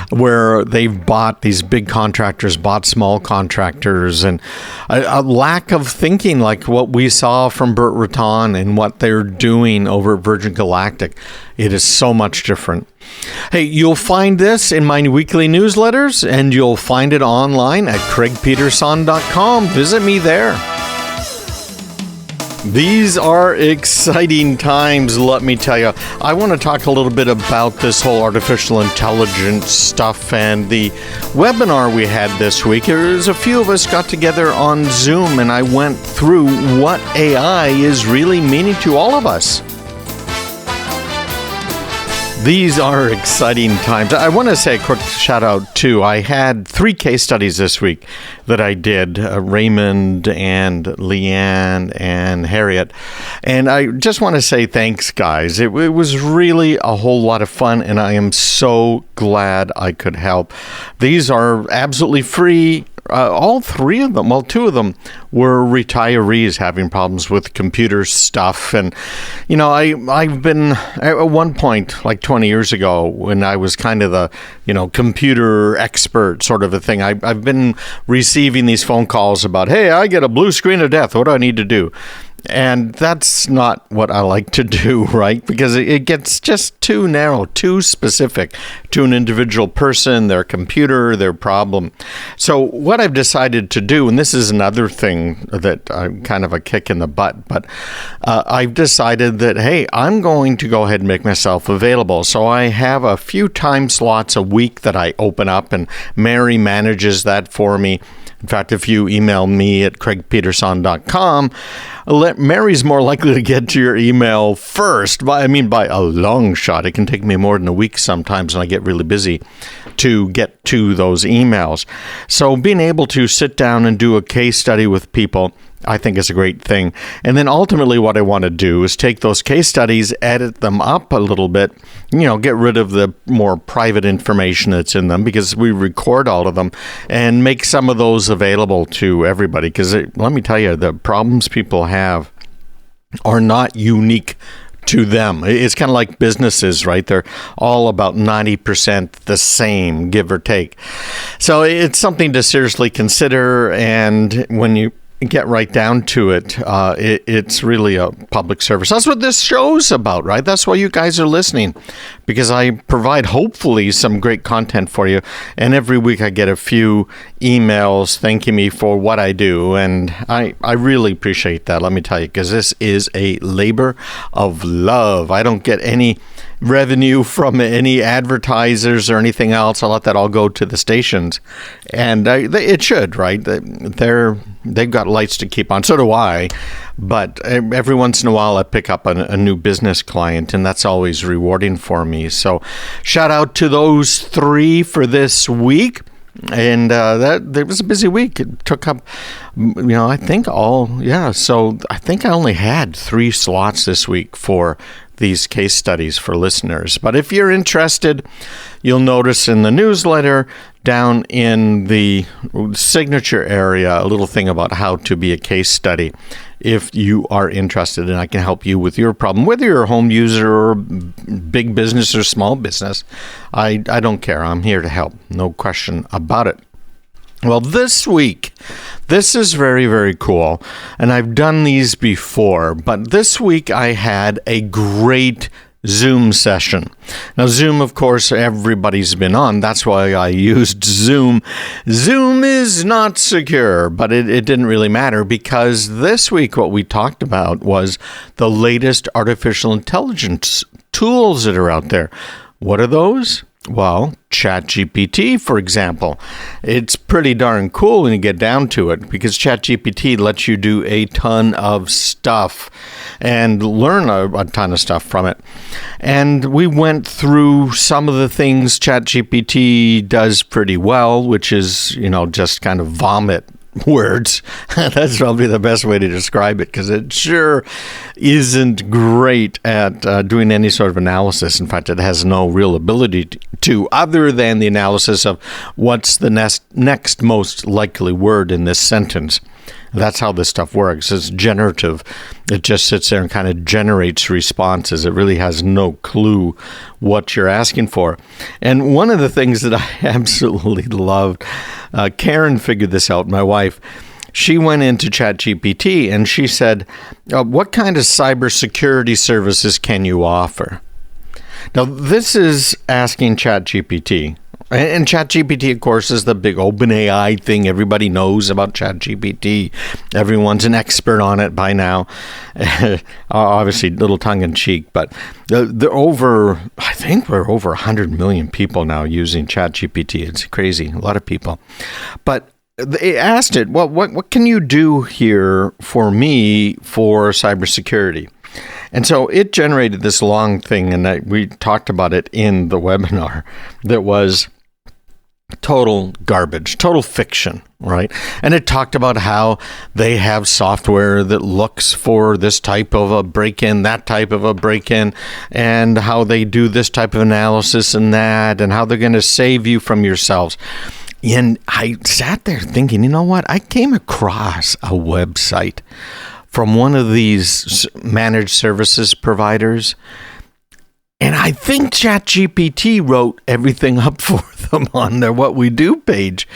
where they've bought these big contractors, bought small contractors, and a lack of thinking like what we saw from Burt Rutan and what they're doing over at Virgin Galactic. It is so much different. Hey, you'll find this in my weekly newsletters, and you'll find it online at craigpeterson.com. Visit me there. These are exciting times, let me tell you. I want to talk a little bit about this whole artificial intelligence stuff and the webinar we had this week. There's a few of us got together on Zoom, and I went through what AI is really meaning to all of us. These are exciting times. I want to say a quick shout out too. I had 3 case studies this week that I did, Raymond and Leanne and Harriet. And I just want to say thanks, guys. It was really a whole lot of fun, and I am so glad I could help. These are absolutely free. All 3 of them, well, 2 of them were retirees having problems with computer stuff. And, you know, I've been, at one point, like 20 years ago, when I was kind of the, computer expert sort of a thing, I've been receiving these phone calls about, hey, I get a blue screen of death. What do I need to do? And that's not what I like to do, right? Because it gets just too narrow, too specific to an individual person, their computer, their problem. So what I've decided to do, and this is another thing that I'm kind of a kick in the butt, but I've decided that, hey, I'm going to go ahead and make myself available. So I have a few time slots a week that I open up, and Mary manages that for me. In fact, if you email me at craigpeterson.com, Mary's more likely to get to your email first. By a long shot. It can take me more than a week sometimes, and I get really busy to get to those emails. So being able to sit down and do a case study with people, I think is a great thing. And then ultimately what I want to do is take those case studies, edit them up a little bit, get rid of the more private information that's in them, because we record all of them, and make some of those available to everybody. Because let me tell you, the problems people have are not unique to them. It's kind of like businesses, right? They're all about 90% the same, give or take. So it's something to seriously consider. And when you get right down to it, it's really a public service. That's what this show's about, right? That's why you guys are listening, because I provide hopefully some great content for you. And every week I get a few emails thanking me for what I do. And I really appreciate that, let me tell you, because this is a labor of love. I don't get any revenue from any advertisers or anything else. I let that all go to the stations, and it should, right? They've got lights to keep on. So do I. But every once in a while, I pick up a new business client, and that's always rewarding for me. So shout out to those 3 for this week. And there was a busy week. It took up, I think so I think I only had 3 slots this week for these case studies for listeners. But if you're interested, you'll notice in the newsletter down in the signature area a little thing about how to be a case study. If you are interested, and I can help you with your problem, whether you're a home user or big business or small business, I don't care. I'm here to help. No question about it. Well, this week, this is very, very cool, and I've done these before, but this week I had a great Zoom session. Now, Zoom, of course, everybody's been on. That's why I used Zoom. Zoom is not secure, but it didn't really matter, because this week what we talked about was the latest artificial intelligence tools that are out there. What are those? Well, ChatGPT, for example. It's pretty darn cool when you get down to it, because ChatGPT lets you do a ton of stuff and learn a ton of stuff from it. And we went through some of the things ChatGPT does pretty well, which is, just kind of vomit words. That's probably the best way to describe it, because it sure isn't great at doing any sort of analysis. In fact, it has no real ability to, other than the analysis of what's the next most likely word in this sentence. That's how this stuff works. It's generative. It just sits there and kind of generates responses. It really has no clue what you're asking for. And one of the things that I absolutely loved, Karen figured this out, my wife. She went into ChatGPT and she said, what kind of cybersecurity services can you offer? Now, this is asking ChatGPT. And ChatGPT, of course, is the big OpenAI thing. Everybody knows about ChatGPT. Everyone's an expert on it by now. Obviously, a little tongue-in-cheek, but I think we're over 100 million people now using ChatGPT. It's crazy, a lot of people. But they asked it, well, what can you do here for me for cybersecurity? And so it generated this long thing, and we talked about it in the webinar, that was total garbage, total fiction, right? And it talked about how they have software that looks for this type of a break-in, that type of a break-in, and how they do this type of analysis and that, and how they're going to save you from yourselves. And I sat there thinking, you know what? I came across a website from one of these managed services providers, and I think ChatGPT wrote everything up for them on their What We Do page.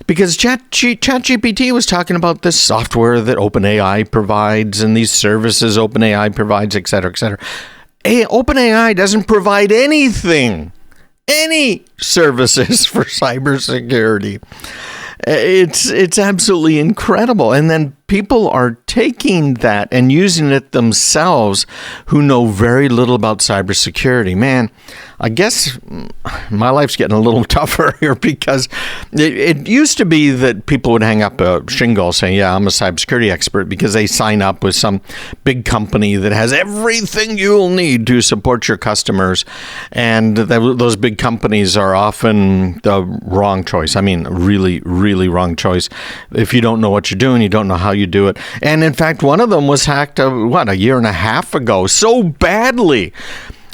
Because ChatGPT was talking about this software that OpenAI provides and these services OpenAI provides, et cetera, et cetera. OpenAI doesn't provide anything, any services for cybersecurity. It's absolutely incredible. And then people are taking that and using it themselves who know very little about cybersecurity. Man, I guess my life's getting a little tougher here, because it used to be that people would hang up a shingle saying, yeah, I'm a cybersecurity expert, because they sign up with some big company that has everything you'll need to support your customers. And those big companies are often the wrong choice. I mean, really, really wrong choice. If you don't know what you're doing, you don't know how you do it. And in fact, one of them was hacked, a year and a half ago, so badly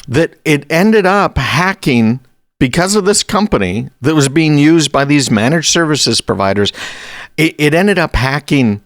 that it ended up hacking, because of this company that was being used by these managed services providers. It ended up hacking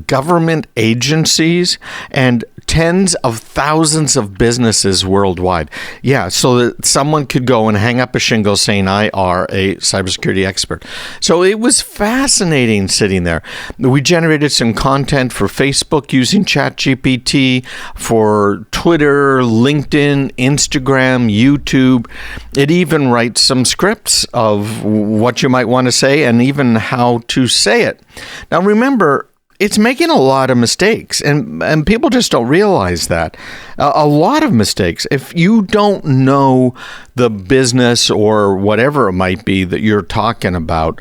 government agencies and tens of thousands of businesses worldwide. Yeah, so that someone could go and hang up a shingle saying, I are a cybersecurity expert. So it was fascinating sitting there. We generated some content for Facebook using ChatGPT, for Twitter, LinkedIn, Instagram, YouTube. It even writes some scripts of what you might want to say and even how to say it. Now remember, it's making a lot of mistakes, and people just don't realize that. A lot of mistakes. If you don't know the business or whatever it might be that you're talking about,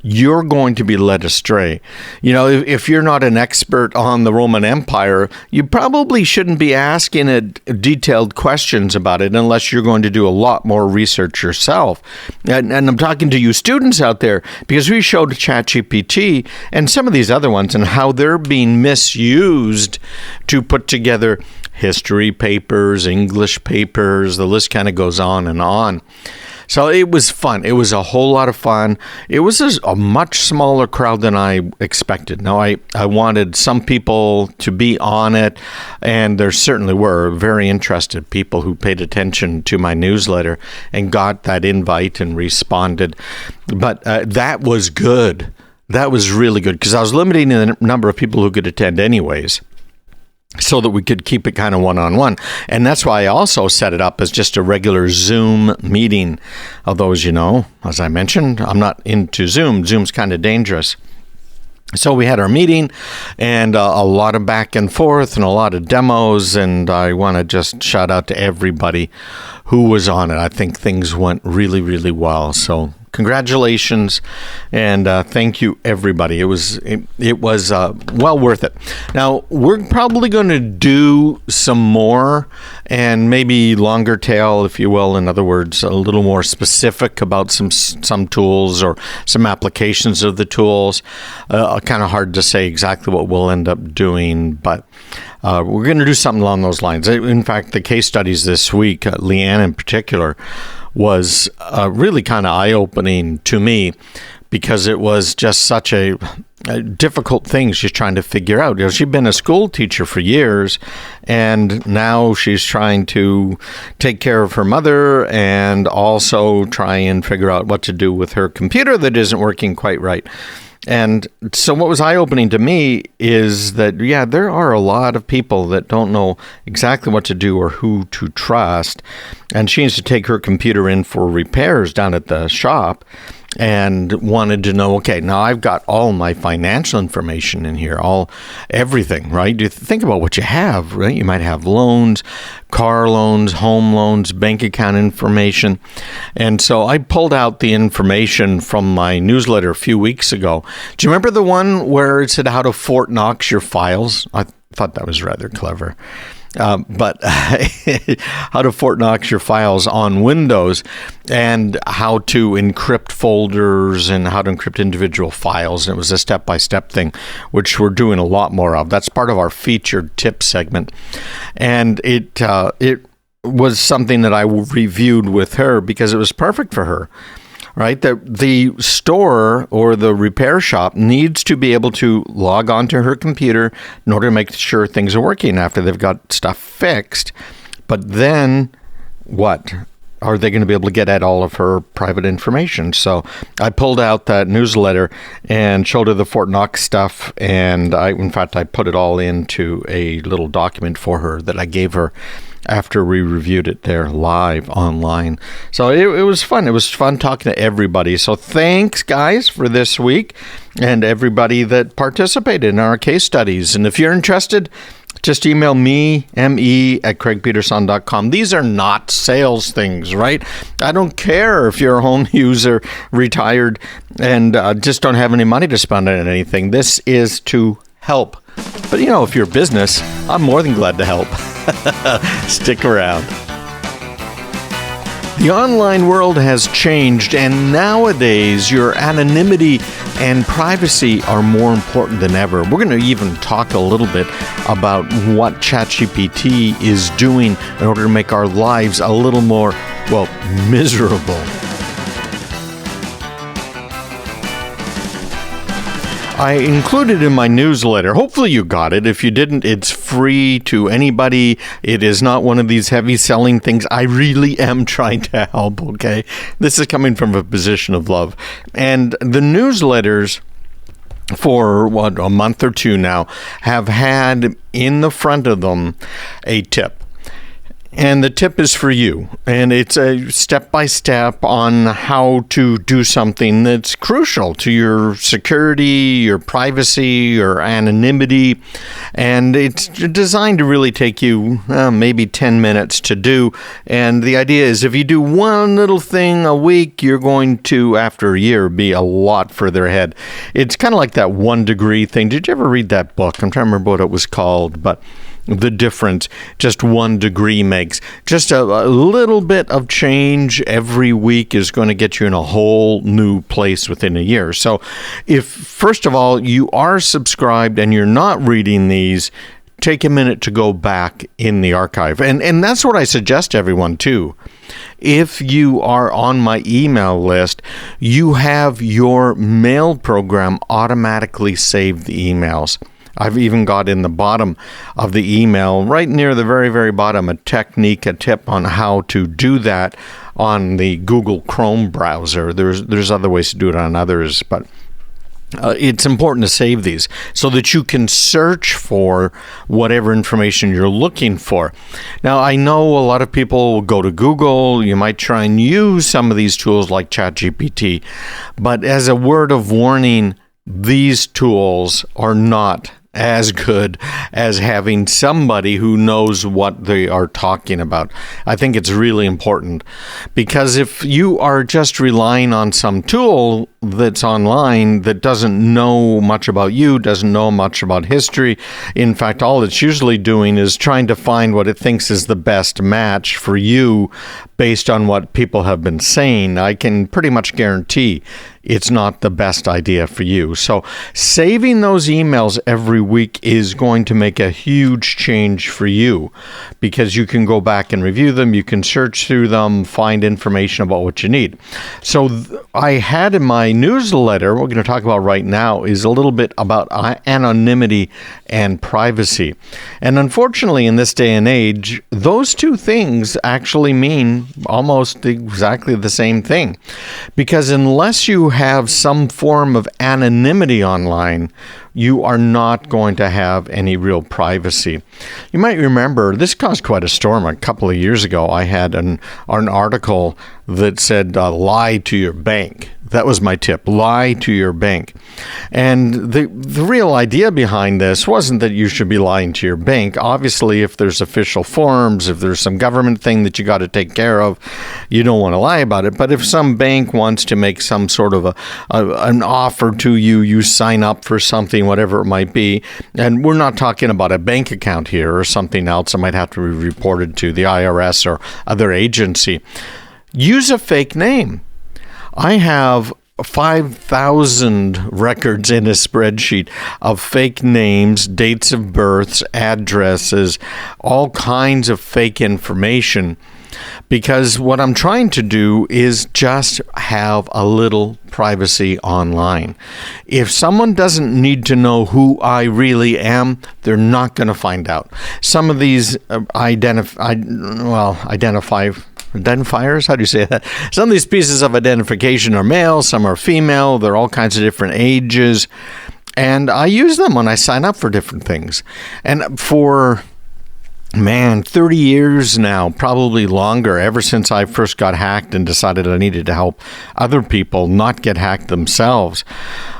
you're going to be led astray. You know, if you're not an expert on the Roman Empire, you probably shouldn't be asking detailed questions about it unless you're going to do a lot more research yourself. And I'm talking to you students out there, because we showed ChatGPT and some of these other ones and how they're being misused to put together history papers, English papers, the list kind of goes on and on. So it was fun. It was a whole lot of fun. It was a much smaller crowd than I expected. Now, I wanted some people to be on it, and there certainly were very interested people who paid attention to my newsletter and got that invite and responded. But that was good. That was really good, because I was limiting the number of people who could attend anyways, so that we could keep it kind of one-on-one. And that's why I also set it up as just a regular Zoom meeting. Although, as you know, as I mentioned, I'm not into Zoom. Zoom's kind of dangerous. So we had our meeting, and a lot of back and forth and a lot of demos, and I want to just shout out to everybody who was on it. I think things went really, really well. So congratulations, and thank you, everybody. It was well worth it. Now, we're probably going to do some more, and maybe longer tail, if you will. In other words, a little more specific about some tools or some applications of the tools. Kind of hard to say exactly what we'll end up doing, but we're going to do something along those lines. In fact, the case studies this week, Leanne in particular, was really kind of eye-opening to me, because it was just such a difficult thing she's trying to figure out. You know, she'd been a school teacher for years, and now she's trying to take care of her mother and also try and figure out what to do with her computer that isn't working quite right. And so what was eye-opening to me is that, yeah, there are a lot of people that don't know exactly what to do or who to trust. And she needs to take her computer in for repairs down at the shop, and wanted to know, okay, now I've got all my financial information in here, everything, right? You think about what you have, right? You might have loans, car loans, home loans, bank account information. And so I pulled out the information from my newsletter a few weeks ago. Do you remember the one where it said how to Fort Knox your files? I thought that was rather clever. but how to Fort Knox your files on Windows, and how to encrypt folders and how to encrypt individual files. And it was a step-by-step thing, which we're doing a lot more of. That's part of our featured tip segment. And it was something that I reviewed with her because it was perfect for her. Right? The store or the repair shop needs to be able to log onto her computer in order to make sure things are working after they've got stuff fixed. But then what? Are they going to be able to get at all of her private information? So I pulled out that newsletter and showed her the Fort Knox stuff. And I put it all into a little document for her that I gave her after we reviewed it there live online. So it was fun. It was fun talking to everybody. So thanks, guys, for this week and everybody that participated in our case studies. And if you're interested, just email me, me@craigpeterson.com. These are not sales things, right? I don't care if you're a home user, retired, and just don't have any money to spend on anything. This is to help. But, if you're a business, I'm more than glad to help. Stick around. The online world has changed, and nowadays your anonymity and privacy are more important than ever. We're going to even talk a little bit about what ChatGPT is doing in order to make our lives a little more, miserable. I included in my newsletter, hopefully you got it. If you didn't, it's free to anybody. It is not one of these heavy selling things. I really am trying to help, okay? This is coming from a position of love. And the newsletters for a month or two now have had in the front of them a tip. And the tip is for you. And it's a step-by-step on how to do something that's crucial to your security, your privacy, your anonymity. And it's designed to really take you maybe 10 minutes to do. And the idea is if you do one little thing a week, you're going to, after a year, be a lot further ahead. It's kind of like that 1 degree thing. Did you ever read that book? I'm trying to remember what it was called, but the difference just 1 degree makes. Just a little bit of change every week is going to get you in a whole new place within a year. So if, first of all, you are subscribed and you're not reading these, take a minute to go back in the archive. And that's what I suggest to everyone too. If you are on my email list, you have your mail program automatically save the emails. I've even got in the bottom of the email, right near the very, very bottom, a tip on how to do that on the Google Chrome browser. There's other ways to do it on others, but it's important to save these so that you can search for whatever information you're looking for. Now, I know a lot of people will go to Google. You might try and use some of these tools like ChatGPT, but as a word of warning, these tools are not as good as having somebody who knows what they are talking about. I think it's really important because if you are just relying on some tool that's online that doesn't know much about you, doesn't know much about history, in fact, all it's usually doing is trying to find what it thinks is the best match for you based on what people have been saying, I can pretty much guarantee it's not the best idea for you. So saving those emails every week is going to make a huge change for you because you can go back and review them. You can search through them, find information about what you need. So I had in my newsletter, what we're going to talk about right now is a little bit about anonymity and privacy. And unfortunately, in this day and age, those two things actually mean almost exactly the same thing. Because unless you have some form of anonymity online, you are not going to have any real privacy. You might remember, this caused quite a storm a couple of years ago. I had an article that said, lie to your bank. That was my tip, lie to your bank. And the real idea behind this wasn't that you should be lying to your bank. Obviously, if there's official forms, if there's some government thing that you got to take care of, you don't want to lie about it. But if some bank wants to make some sort of an offer to you, you sign up for something whatever it might be. And we're not talking about a bank account here or something else that might have to be reported to the IRS or other agency. Use a fake name. I have 5,000 records in a spreadsheet of fake names, dates of births, addresses, all kinds of fake information. Because what I'm trying to do is just have a little privacy online. If someone doesn't need to know who I really am, they're not going to find out. Some of these identifiers, how do you say that? Some of these pieces of identification are male, some are female, they're all kinds of different ages, and I use them when I sign up for different things. And for 30 years now, probably longer, ever since I first got hacked and decided I needed to help other people not get hacked themselves,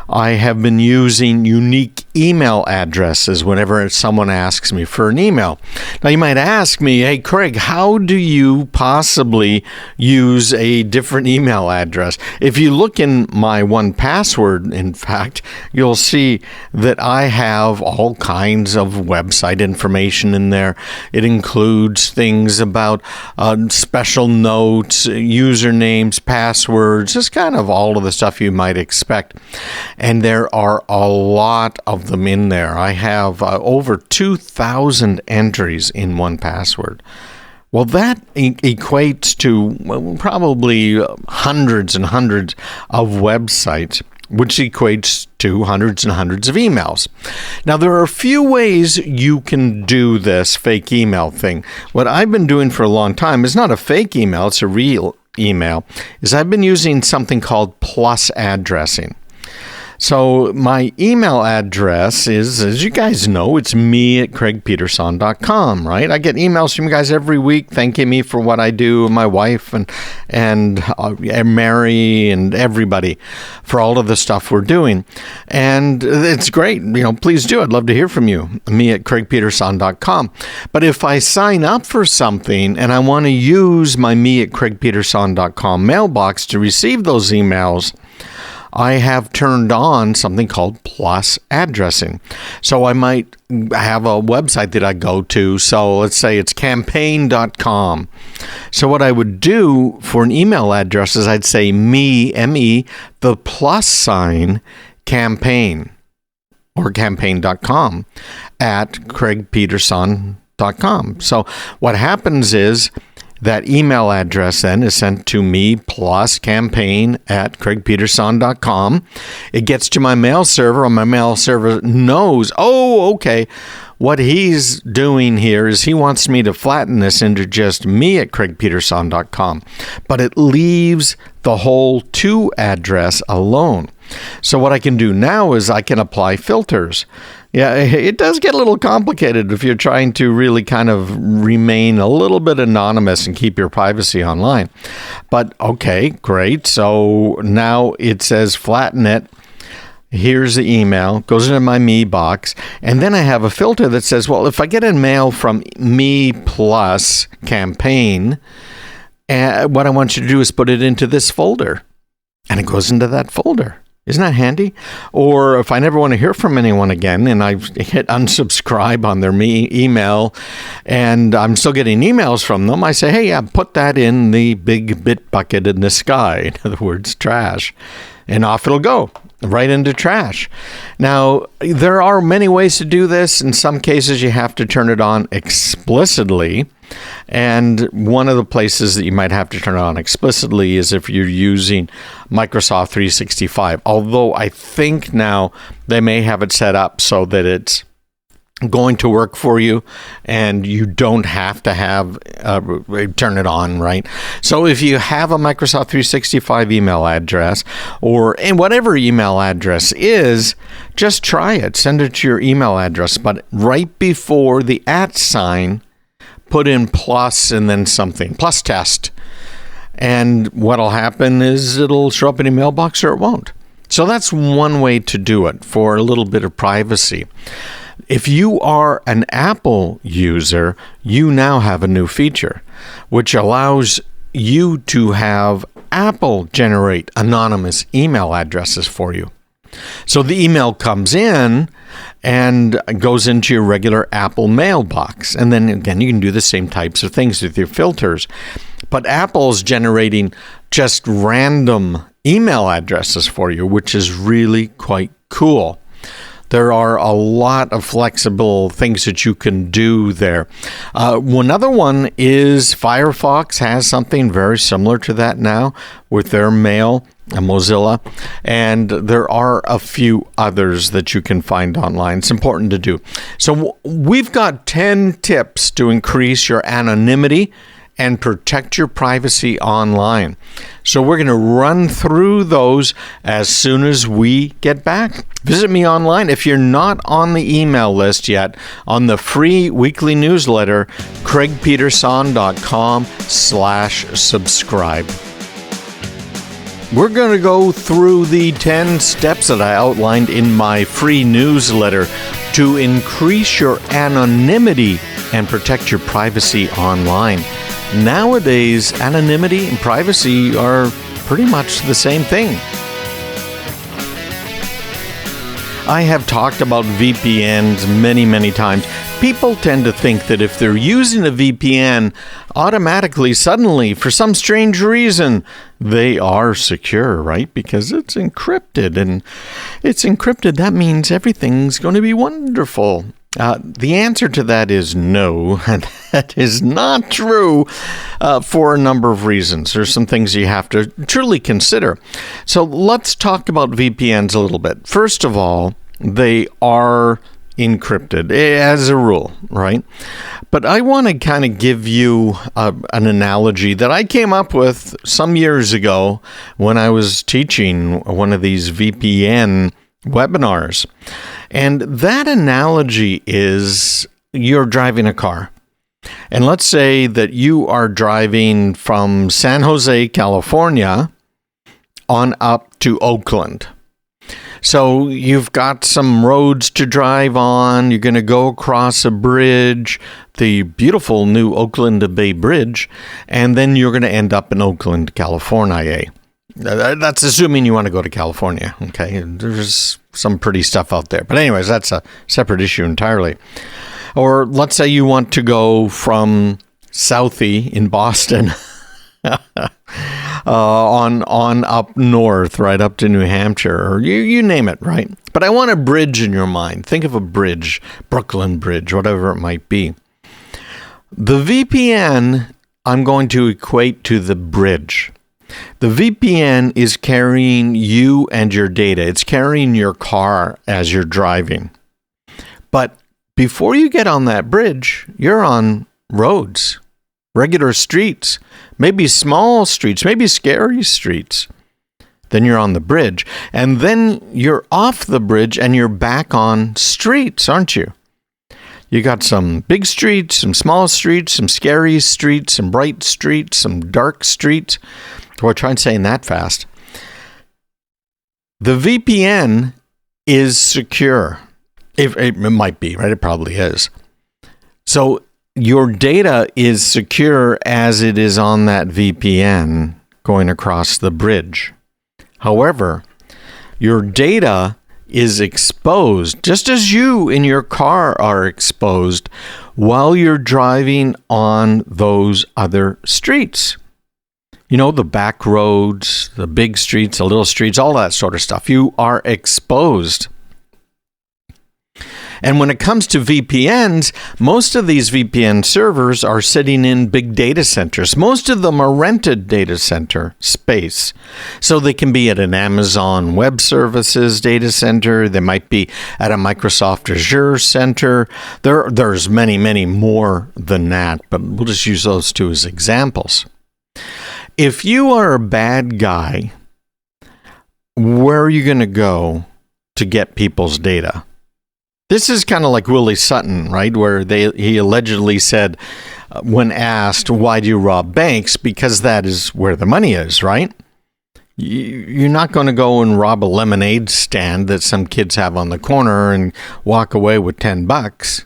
I have been using unique email addresses whenever someone asks me for an email. Now, you might ask me, hey, Craig, how do you possibly use a different email address? If you look in my 1Password, in fact, you'll see that I have all kinds of website information in there. It includes things about special notes, usernames, passwords, just kind of all of the stuff you might expect. And there are a lot of them in there. I have over 2,000 entries in 1Password. Well, that equates to probably hundreds and hundreds of websites, which equates to hundreds and hundreds of emails. Now, there are a few ways you can do this fake email thing. What I've been doing for a long time is not a fake email, it's a real email, is I've been using something called plus addressing. So my email address is, as you guys know, it's me@craigpeterson.com, right? I get emails from you guys every week thanking me for what I do, my wife and Mary and everybody for all of the stuff we're doing. And it's great. Please do. I'd love to hear from you, me@craigpeterson.com. But if I sign up for something and I want to use my me@craigpeterson.com mailbox to receive those emails, I have turned on something called plus addressing. So I might have a website that I go to. So let's say it's campaign.com. So what I would do for an email address is I'd say me, M-E, the plus sign, campaign, or campaign.com at craigpeterson.com. So what happens is that email address then is sent to me plus campaign at craigpeterson.com. It gets to my mail server, and my mail server knows, what he's doing here is he wants me to flatten this into just me at craigpeterson.com. But it leaves the whole to address alone. So what I can do now is I can apply filters. Yeah, it does get a little complicated if you're trying to really kind of remain a little bit anonymous and keep your privacy online. But okay, great. So now it says flatten it. Here's the email, goes into my me box, and then I have a filter that says, well, if I get a mail from me plus campaign, what I want you to do is put it into this folder, and it goes into that folder. Isn't that handy? Or if I never want to hear from anyone again and I hit unsubscribe on their email and I'm still getting emails from them, I say, hey, put that in the big bit bucket in the sky. In other words, trash. And off it'll go. Right into trash. Now, there are many ways to do this. In some cases, you have to turn it on explicitly. And one of the places that you might have to turn it on explicitly is if you're using Microsoft 365. Although I think now they may have it set up so that it's going to work for you and you don't have to have turn it on, right? So if you have a Microsoft 365 email address and whatever email address is, just try it. Send it to your email address, but right before the @ sign, put in plus and then something, plus test. And what'll happen is it'll show up in your mailbox or it won't. So that's one way to do it for a little bit of privacy. If you are an Apple user, you now have a new feature, which allows you to have Apple generate anonymous email addresses for you. So the email comes in and goes into your regular Apple mailbox. And then again, you can do the same types of things with your filters. But Apple's generating just random email addresses for you, which is really quite cool. There are a lot of flexible things that you can do there. One other one is Firefox has something very similar to that now with their mail, Mozilla, and there are a few others that you can find online. It's important to do. So we've got 10 tips to increase your anonymity and protect your privacy online. So we're going to run through those as soon as we get back. Visit me online. If you're not on the email list yet, on the free weekly newsletter, craigpeterson.com/subscribe. We're going to go through the 10 steps that I outlined in my free newsletter to increase your anonymity and protect your privacy online. Nowadays, anonymity and privacy are pretty much the same thing. I have talked about VPNs many times. People tend to think that if they're using a VPN, automatically, suddenly, for some strange reason, they are secure, right? Because it's encrypted, and it's encrypted. That means everything's going to be wonderful. The answer to that is no, and that is not true for a number of reasons. There's some things you have to truly consider. So let's talk about VPNs a little bit. First of all, they are encrypted as a rule, right? But I want to kind of give you an analogy that I came up with some years ago when I was teaching one of these VPN webinars. And that analogy is you're driving a car. And let's say that you are driving from San Jose, California, on up to Oakland. So you've got some roads to drive on. You're going to go across a bridge, the beautiful new Oakland Bay Bridge, and then you're going to end up in Oakland, California. That's assuming you want to go to California, okay? There's some pretty stuff out there. But anyways, that's a separate issue entirely. Or let's say you want to go from Southie in Boston on up north, right up to New Hampshire, or you name it, right? But I want a bridge in your mind. Think of a bridge, Brooklyn Bridge, whatever it might be. The VPN, I'm going to equate to the bridge. The VPN is carrying you and your data. It's carrying your car as you're driving. But before you get on that bridge, you're on roads, regular streets, maybe small streets, maybe scary streets. Then you're on the bridge. And then you're off the bridge and you're back on streets, aren't you? You got some big streets, some small streets, some scary streets, some bright streets, some dark streets. Or try and saying that fast. The VPN is secure. It might be, right? It probably is. So your data is secure as it is on that VPN going across the bridge. However, your data is exposed, just as you in your car are exposed while you're driving on those other streets. You know, the back roads, the big streets, the little streets, all that sort of stuff. You are exposed. And when it comes to VPNs, most of these VPN servers are sitting in big data centers. Most of them are rented data center space. So they can be at an Amazon Web Services data center. They might be at a Microsoft Azure center. There's many more than that, but we'll just use those two as examples. If you are a bad guy, where are you going to go to get people's data? This is kind of like Willie Sutton, right? Where he allegedly said, when asked, why do you rob banks? Because that is where the money is, right? You're not going to go and rob a lemonade stand that some kids have on the corner and walk away with $10.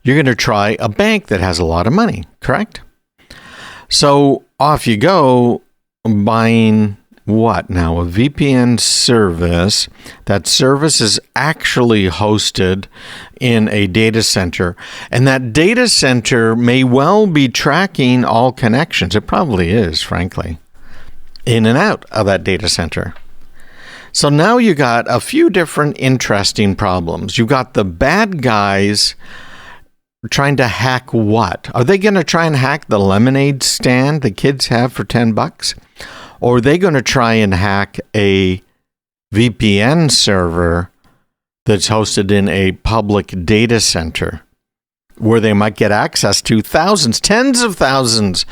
You're going to try a bank that has a lot of money, correct? So off you go buying what now? A VPN service. That service is actually hosted in a data center, and that data center may well be tracking all connections. It probably is, frankly, in and out of that data center. So now you got a few different interesting problems. You got the bad guys trying to hack what? Are they going to try and hack the lemonade stand the kids have for $10? Or are they going to try and hack a VPN server that's hosted in a public data center where they might get access to thousands, tens of thousands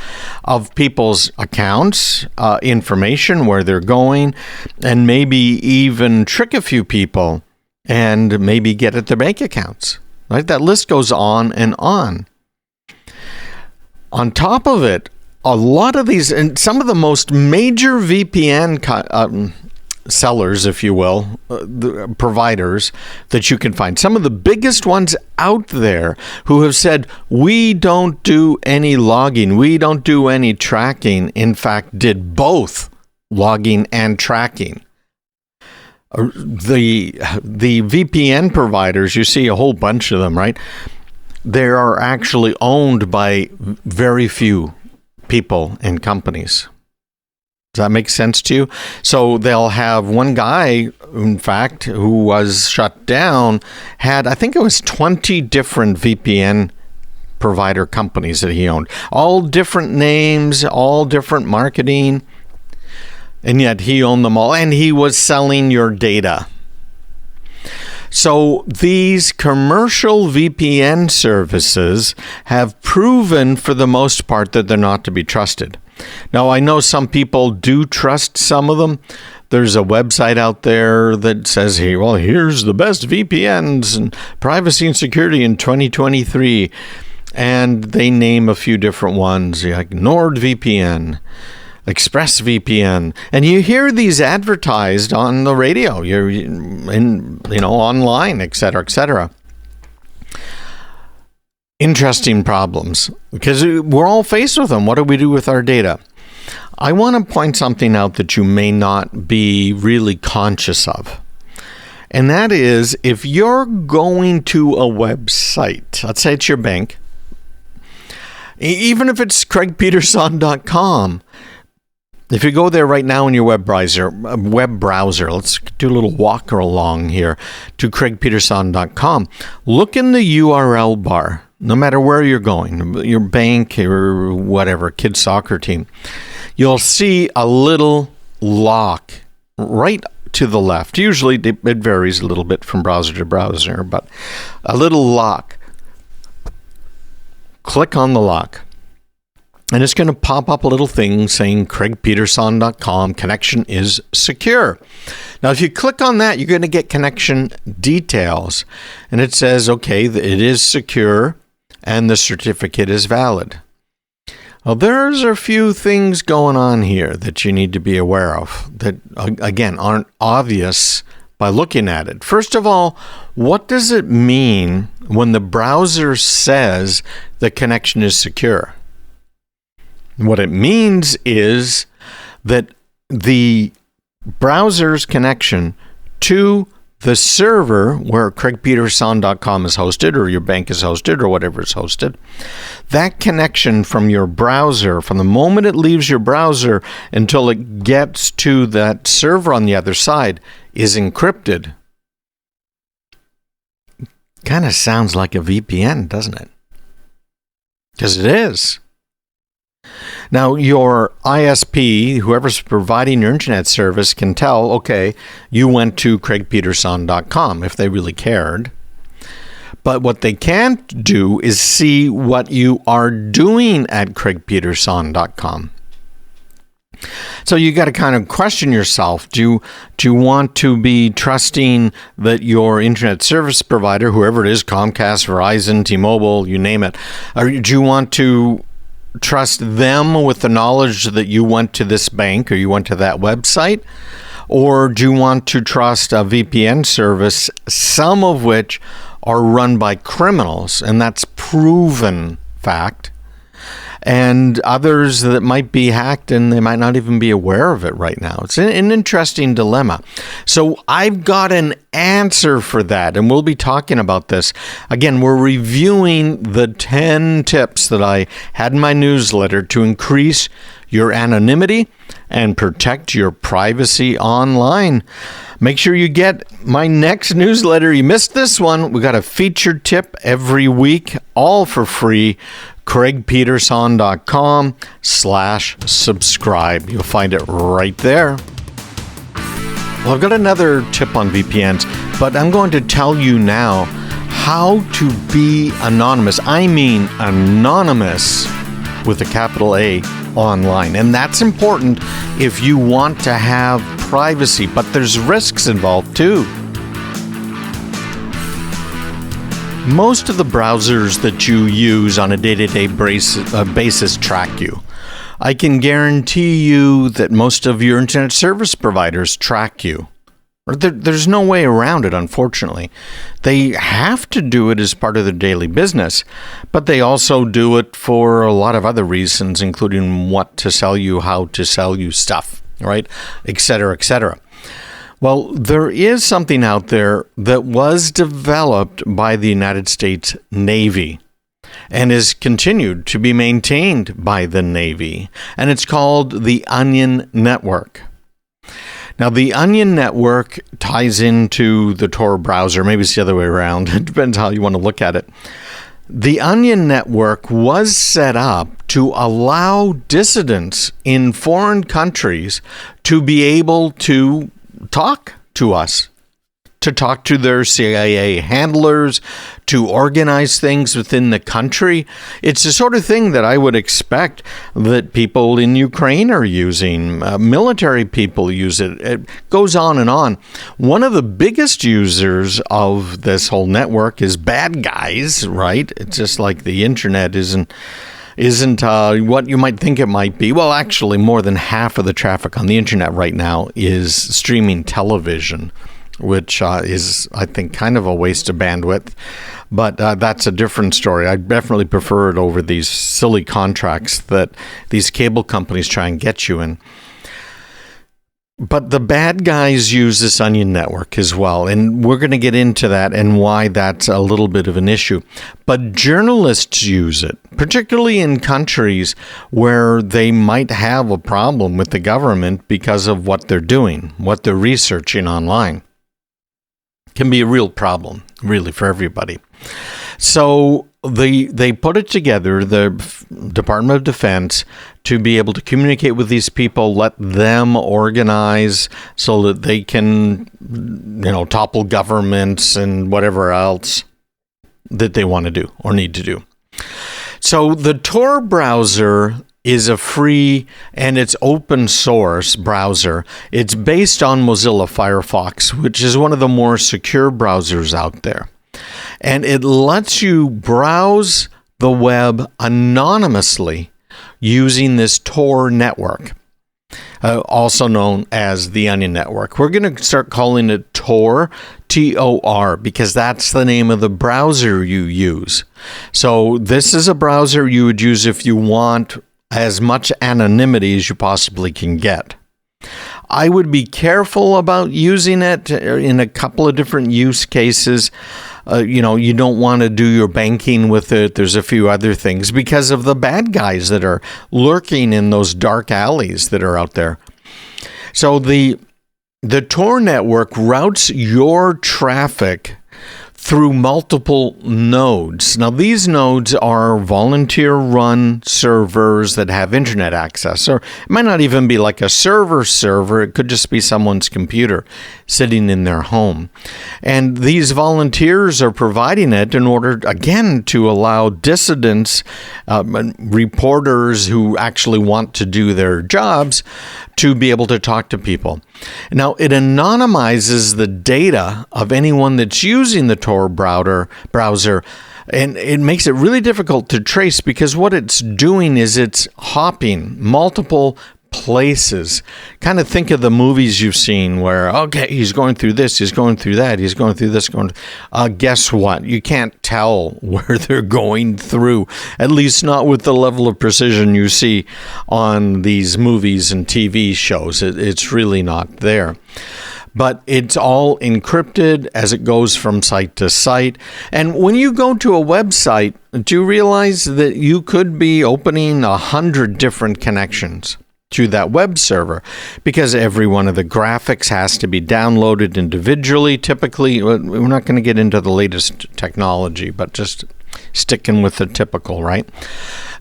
of people's accounts, information, where they're going, and maybe even trick a few people and maybe get at their bank accounts? Right? That list goes on and on. On top of it, a lot of these, and some of the most major VPN sellers, if you will, the providers that you can find, some of the biggest ones out there who have said, we don't do any logging, we don't do any tracking, in fact, did both logging and tracking. The VPN providers, you see a whole bunch of them, right? They are actually owned by very few people and companies. Does that make sense to you? So they'll have one guy, in fact, who was shut down, had, I think it was 20 different VPN provider companies that he owned. All different names, all different marketing. And yet he owned them all, and he was selling your data. So these commercial VPN services have proven for the most part that they're not to be trusted. Now, I know some people do trust some of them. There's a website out there that says, hey, well, here's the best VPNs and privacy and security in 2023. And they name a few different ones, like NordVPN, ExpressVPN, and you hear these advertised on the radio, you're in, online, et cetera, et cetera. Interesting problems, because we're all faced with them. What do we do with our data? I want to point something out that you may not be really conscious of. And that is, if you're going to a website, let's say it's your bank, even if it's craigpeterson.com, if you go there right now in your web browser, let's do a little walk along here to craigpeterson.com. Look in the URL bar, no matter where you're going, your bank or whatever, kids soccer team. You'll see a little lock right to the left. Usually it varies a little bit from browser to browser, but a little lock. Click on the lock. And it's going to pop up a little thing saying craigpeterson.com connection is secure. Now, if you click on that, you're going to get connection details. And it says, okay, it is secure and the certificate is valid. Well, there's a few things going on here that you need to be aware of that, again, aren't obvious by looking at it. First of all, what does it mean when the browser says the connection is secure? What it means is that the browser's connection to the server where craigpeterson.com is hosted, or your bank is hosted, or whatever is hosted, that connection from your browser, from the moment it leaves your browser until it gets to that server on the other side, is encrypted. Kind of sounds like a VPN, doesn't it? Because it is. Now, your ISP, whoever's providing your internet service, can tell, okay, you went to craigpeterson.com if they really cared. But what they can't do is see what you are doing at craigpeterson.com. So you got to kind of question yourself. Do you want to be trusting that your internet service provider, whoever it is, Comcast, Verizon, T-Mobile, you name it, or do you want to trust them with the knowledge that you went to this bank or you went to that website? Or do you want to trust a VPN service, some of which are run by criminals, and that's proven fact, and others that might be hacked and they might not even be aware of it right now. It's an interesting dilemma. So I've got an answer for that, and we'll be talking about this. Again, we're reviewing the 10 tips that I had in my newsletter to increase your anonymity and protect your privacy online. Make sure you get my next newsletter. You missed this one. We got a featured tip every week, all for free. CraigPeterson.com/subscribe. You'll find it right there. Well, I've got another tip on VPNs, but I'm going to tell you now how to be anonymous. I mean anonymous with a capital A online. And that's important if you want to have privacy, but there's risks involved too. Most of the browsers that you use on a day-to-day basis track you. I can guarantee you that most of your internet service providers track you. There's no way around it, unfortunately. They have to do it as part of their daily business, but they also do it for a lot of other reasons, including what to sell you, how to sell you stuff, right? Et cetera, et cetera. Well, there is something out there that was developed by the United States Navy and is continued to be maintained by the Navy, and it's called the Onion Network. Now, the Onion Network ties into the Tor browser. Maybe it's the other way around. It depends how you want to look at it. The Onion Network was set up to allow dissidents in foreign countries to be able to talk to us, to talk to their CIA handlers, to organize things within the country. It's the sort of thing that I would expect that people in Ukraine are using. Military people use it. It goes on and on. One of the biggest users of this whole network is bad guys, right? It's just like the internet isn't what you might think it might be. Well, actually, more than half of the traffic on the internet right now is streaming television, which is, I think, kind of a waste of bandwidth. But that's a different story. I definitely prefer it over these silly contracts that these cable companies try and get you in. But the bad guys use this Onion Network as well, and we're going to get into that and why that's a little bit of an issue. But journalists use it, particularly in countries where they might have a problem with the government because of what they're doing, what they're researching online. Can be a real problem, really, for everybody. So they put it together, the Department of Defense, to be able to communicate with these people, let them organize so that they can, topple governments and whatever else that they want to do or need to do. So the Tor browser is a free and it's open source browser. It's based on Mozilla Firefox, which is one of the more secure browsers out there. And it lets you browse the web anonymously using this Tor network, also known as the Onion Network. We're going to start calling it Tor, T-O-R, because that's the name of the browser you use. So this is a browser you would use if you want as much anonymity as you possibly can get. I would be careful about using it in a couple of different use cases. You don't want to do your banking with it. There's a few other things because of the bad guys that are lurking in those dark alleys that are out there. So the Tor network routes your traffic through multiple nodes. Now, these nodes are volunteer-run servers that have internet access, or it might not even be like a server. It could just be someone's computer sitting in their home. And these volunteers are providing it in order, again, to allow dissidents, reporters who actually want to do their jobs, to be able to talk to people. Now, it anonymizes the data of anyone that's using the Tor browser, and it makes it really difficult to trace because what it's doing is it's hopping multiple places. Kind of think of the movies you've seen where, okay, he's going through this, he's going through that, he's going through this, guess what? You can't tell where they're going through, at least not with the level of precision you see on these movies and TV shows. It's really not there. But it's all encrypted as it goes from site to site. And when you go to a website, do you realize that you could be opening 100 different connections to that web server? Because every one of the graphics has to be downloaded individually. Typically, we're not going to get into the latest technology, but just sticking with the typical, right?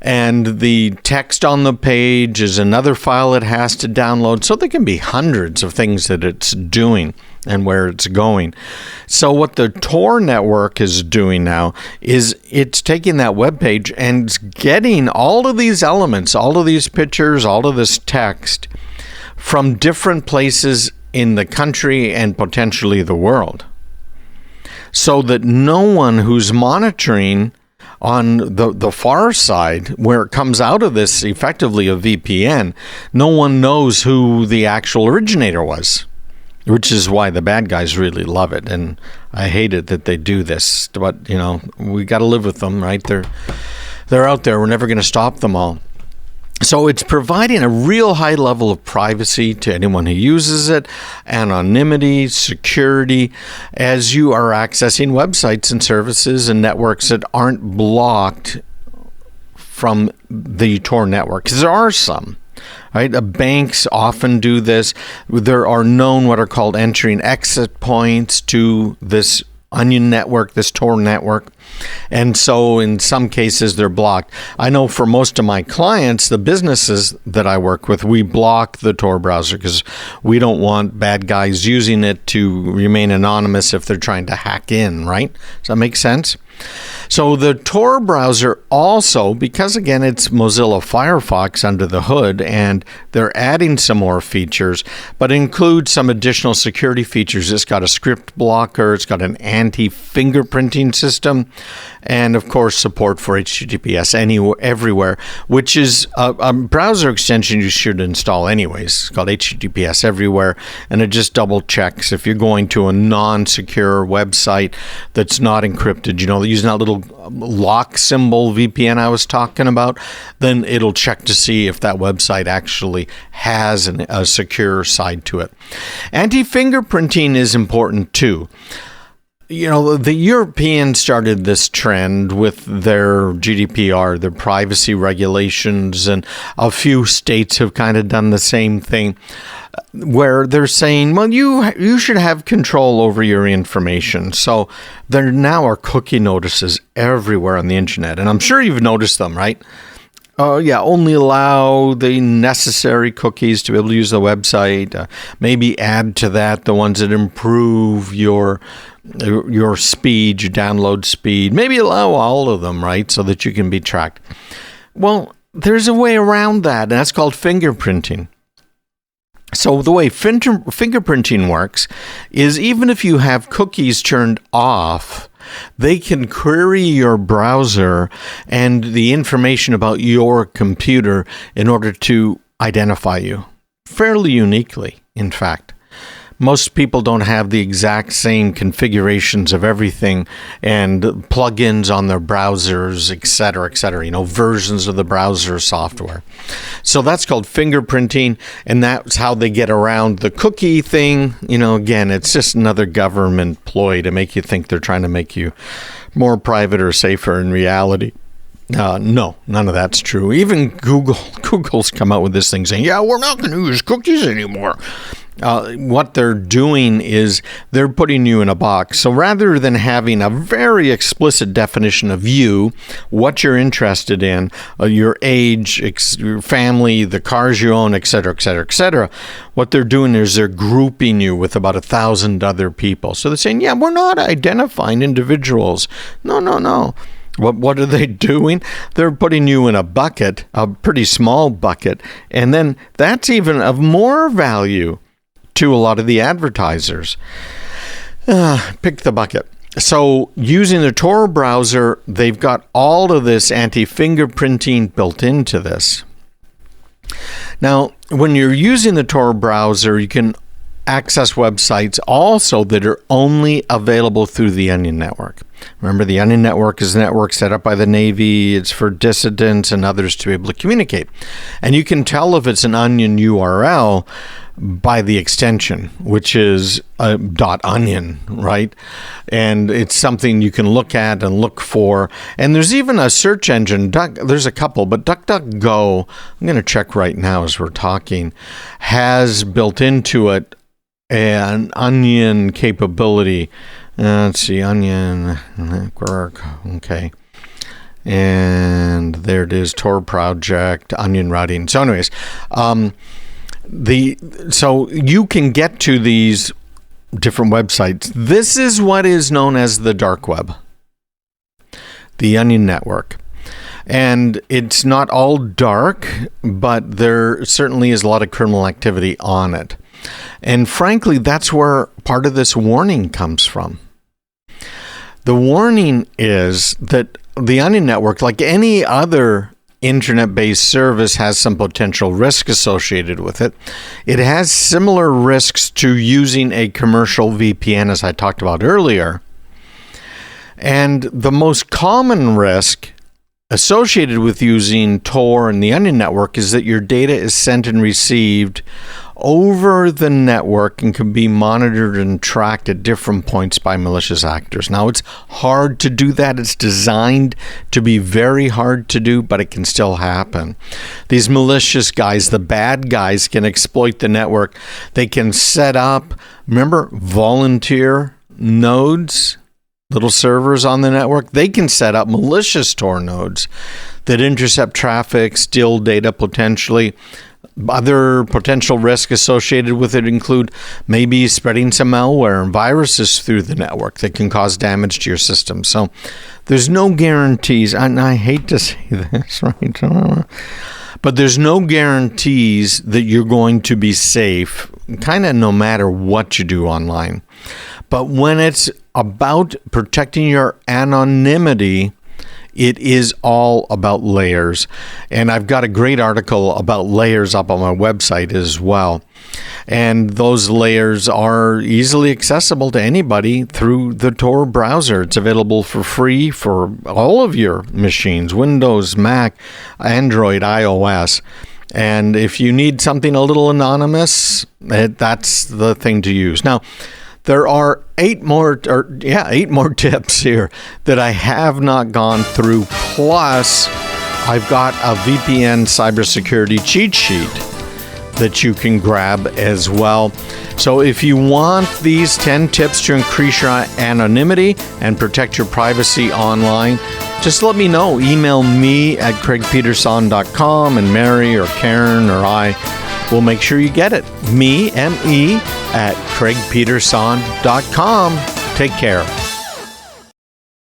And the text on the page is another file it has to download. So there can be hundreds of things that it's doing and where it's going. So what the Tor network is doing now is it's taking that web page and getting all of these elements, all of these pictures, all of this text from different places in the country and potentially the world, so that no one who's monitoring on the far side, where it comes out of this effectively a VPN, no one knows who the actual originator was, which is why the bad guys really love it. And I hate it that they do this, but we got to live with them, right? They're out there. We're never going to stop them all. So it's providing a real high level of privacy to anyone who uses it, anonymity, security, as you are accessing websites and services and networks that aren't blocked from the Tor network. Because there are some, right? Banks often do this. There are known what are called entry and exit points to this Onion network, this Tor network. And so in some cases they're blocked. I know for most of my clients, the businesses that I work with, we block the Tor browser because we don't want bad guys using it to remain anonymous if they're trying to hack in, right? Does that make sense? So the Tor browser also, because again, it's Mozilla Firefox under the hood, and they're adding some more features, but includes some additional security features. It's got a script blocker, it's got an anti-fingerprinting system, and of course support for HTTPS everywhere, which is a browser extension you should install anyways. It's called HTTPS everywhere, and it just double checks if you're going to a non-secure website that's not encrypted, using that little lock symbol VPN I was talking about, then it'll check to see if that website actually has a secure side to it. Anti-fingerprinting is important too. The Europeans started this trend with their GDPR, their privacy regulations, and a few states have kind of done the same thing, where they're saying, well, you should have control over your information. So there now are cookie notices everywhere on the internet, and I'm sure you've noticed them, right? Only allow the necessary cookies to be able to use the website. Maybe add to that the ones that improve your speed, your download speed. Maybe allow all of them, right, so that you can be tracked. Well, there's a way around that, and that's called fingerprinting. So the way fingerprinting works is even if you have cookies turned off, they can query your browser and the information about your computer in order to identify you, fairly uniquely, in fact. Most people don't have the exact same configurations of everything and plugins on their browsers, et cetera, versions of the browser software. So that's called fingerprinting, and that's how they get around the cookie thing. Again, it's just another government ploy to make you think they're trying to make you more private or safer. In reality, no, none of that's true. Even Google's come out with this thing saying, we're not going to use cookies anymore. What they're doing is they're putting you in a box. So rather than having a very explicit definition of you, what you're interested in, your age, your family, the cars you own, et cetera, what they're doing is they're grouping you with about 1,000 other people. So they're saying, we're not identifying individuals. No. What are they doing? They're putting you in a bucket, a pretty small bucket, and then that's even of more value to a lot of the advertisers. Pick the bucket. So using the Tor browser, they've got all of this anti-fingerprinting built into this. Now, when you're using the Tor browser, you can access websites also that are only available through the Onion Network. Remember, the Onion Network is a network set up by the Navy. It's for dissidents and others to be able to communicate. And you can tell if it's an Onion URL by the extension, which is .onion, right? And it's something you can look at and look for. And there's even a search engine. There's a couple, but DuckDuckGo, I'm going to check right now as we're talking, has built into it an Onion capability. Let's see, Onion Network, okay. And there it is, Tor project, Onion routing. So anyways, so you can get to these different websites. This is what is known as the dark web, the Onion Network. And it's not all dark, but there certainly is a lot of criminal activity on it. And frankly, that's where part of this warning comes from. The warning is that the Onion Network, like any other internet-based service, has some potential risk associated with it. It has similar risks to using a commercial VPN, as I talked about earlier. And the most common risk associated with using Tor and the Onion Network is that your data is sent and received over the network and can be monitored and tracked at different points by malicious actors. Now, it's hard to do that. It's designed to be very hard to do, but it can still happen. These malicious guys, the bad guys, can exploit the network. They can set up, remember, volunteer nodes, little servers on the network. They can set up malicious Tor nodes that intercept traffic, steal data potentially. Other potential risks associated with it include maybe spreading some malware and viruses through the network that can cause damage to your system. So there's no guarantees, and I hate to say this, right? But there's no guarantees that you're going to be safe, kind of no matter what you do online. But when it's about protecting your anonymity, it is all about layers. And I've got a great article about layers up on my website as well. And those layers are easily accessible to anybody through the Tor browser. It's available for free for all of your machines, Windows, Mac, Android, iOS. And if you need something a little anonymous, that's the thing to use. Now, there are 8 more tips here that I have not gone through. Plus, I've got a VPN cybersecurity cheat sheet that you can grab as well. So if you want these 10 tips to increase your anonymity and protect your privacy online, just let me know. Email me at craigpeterson.com, and Mary or Karen or I will make sure you get it. Me, M-E, at craigpeterson.com. Take care.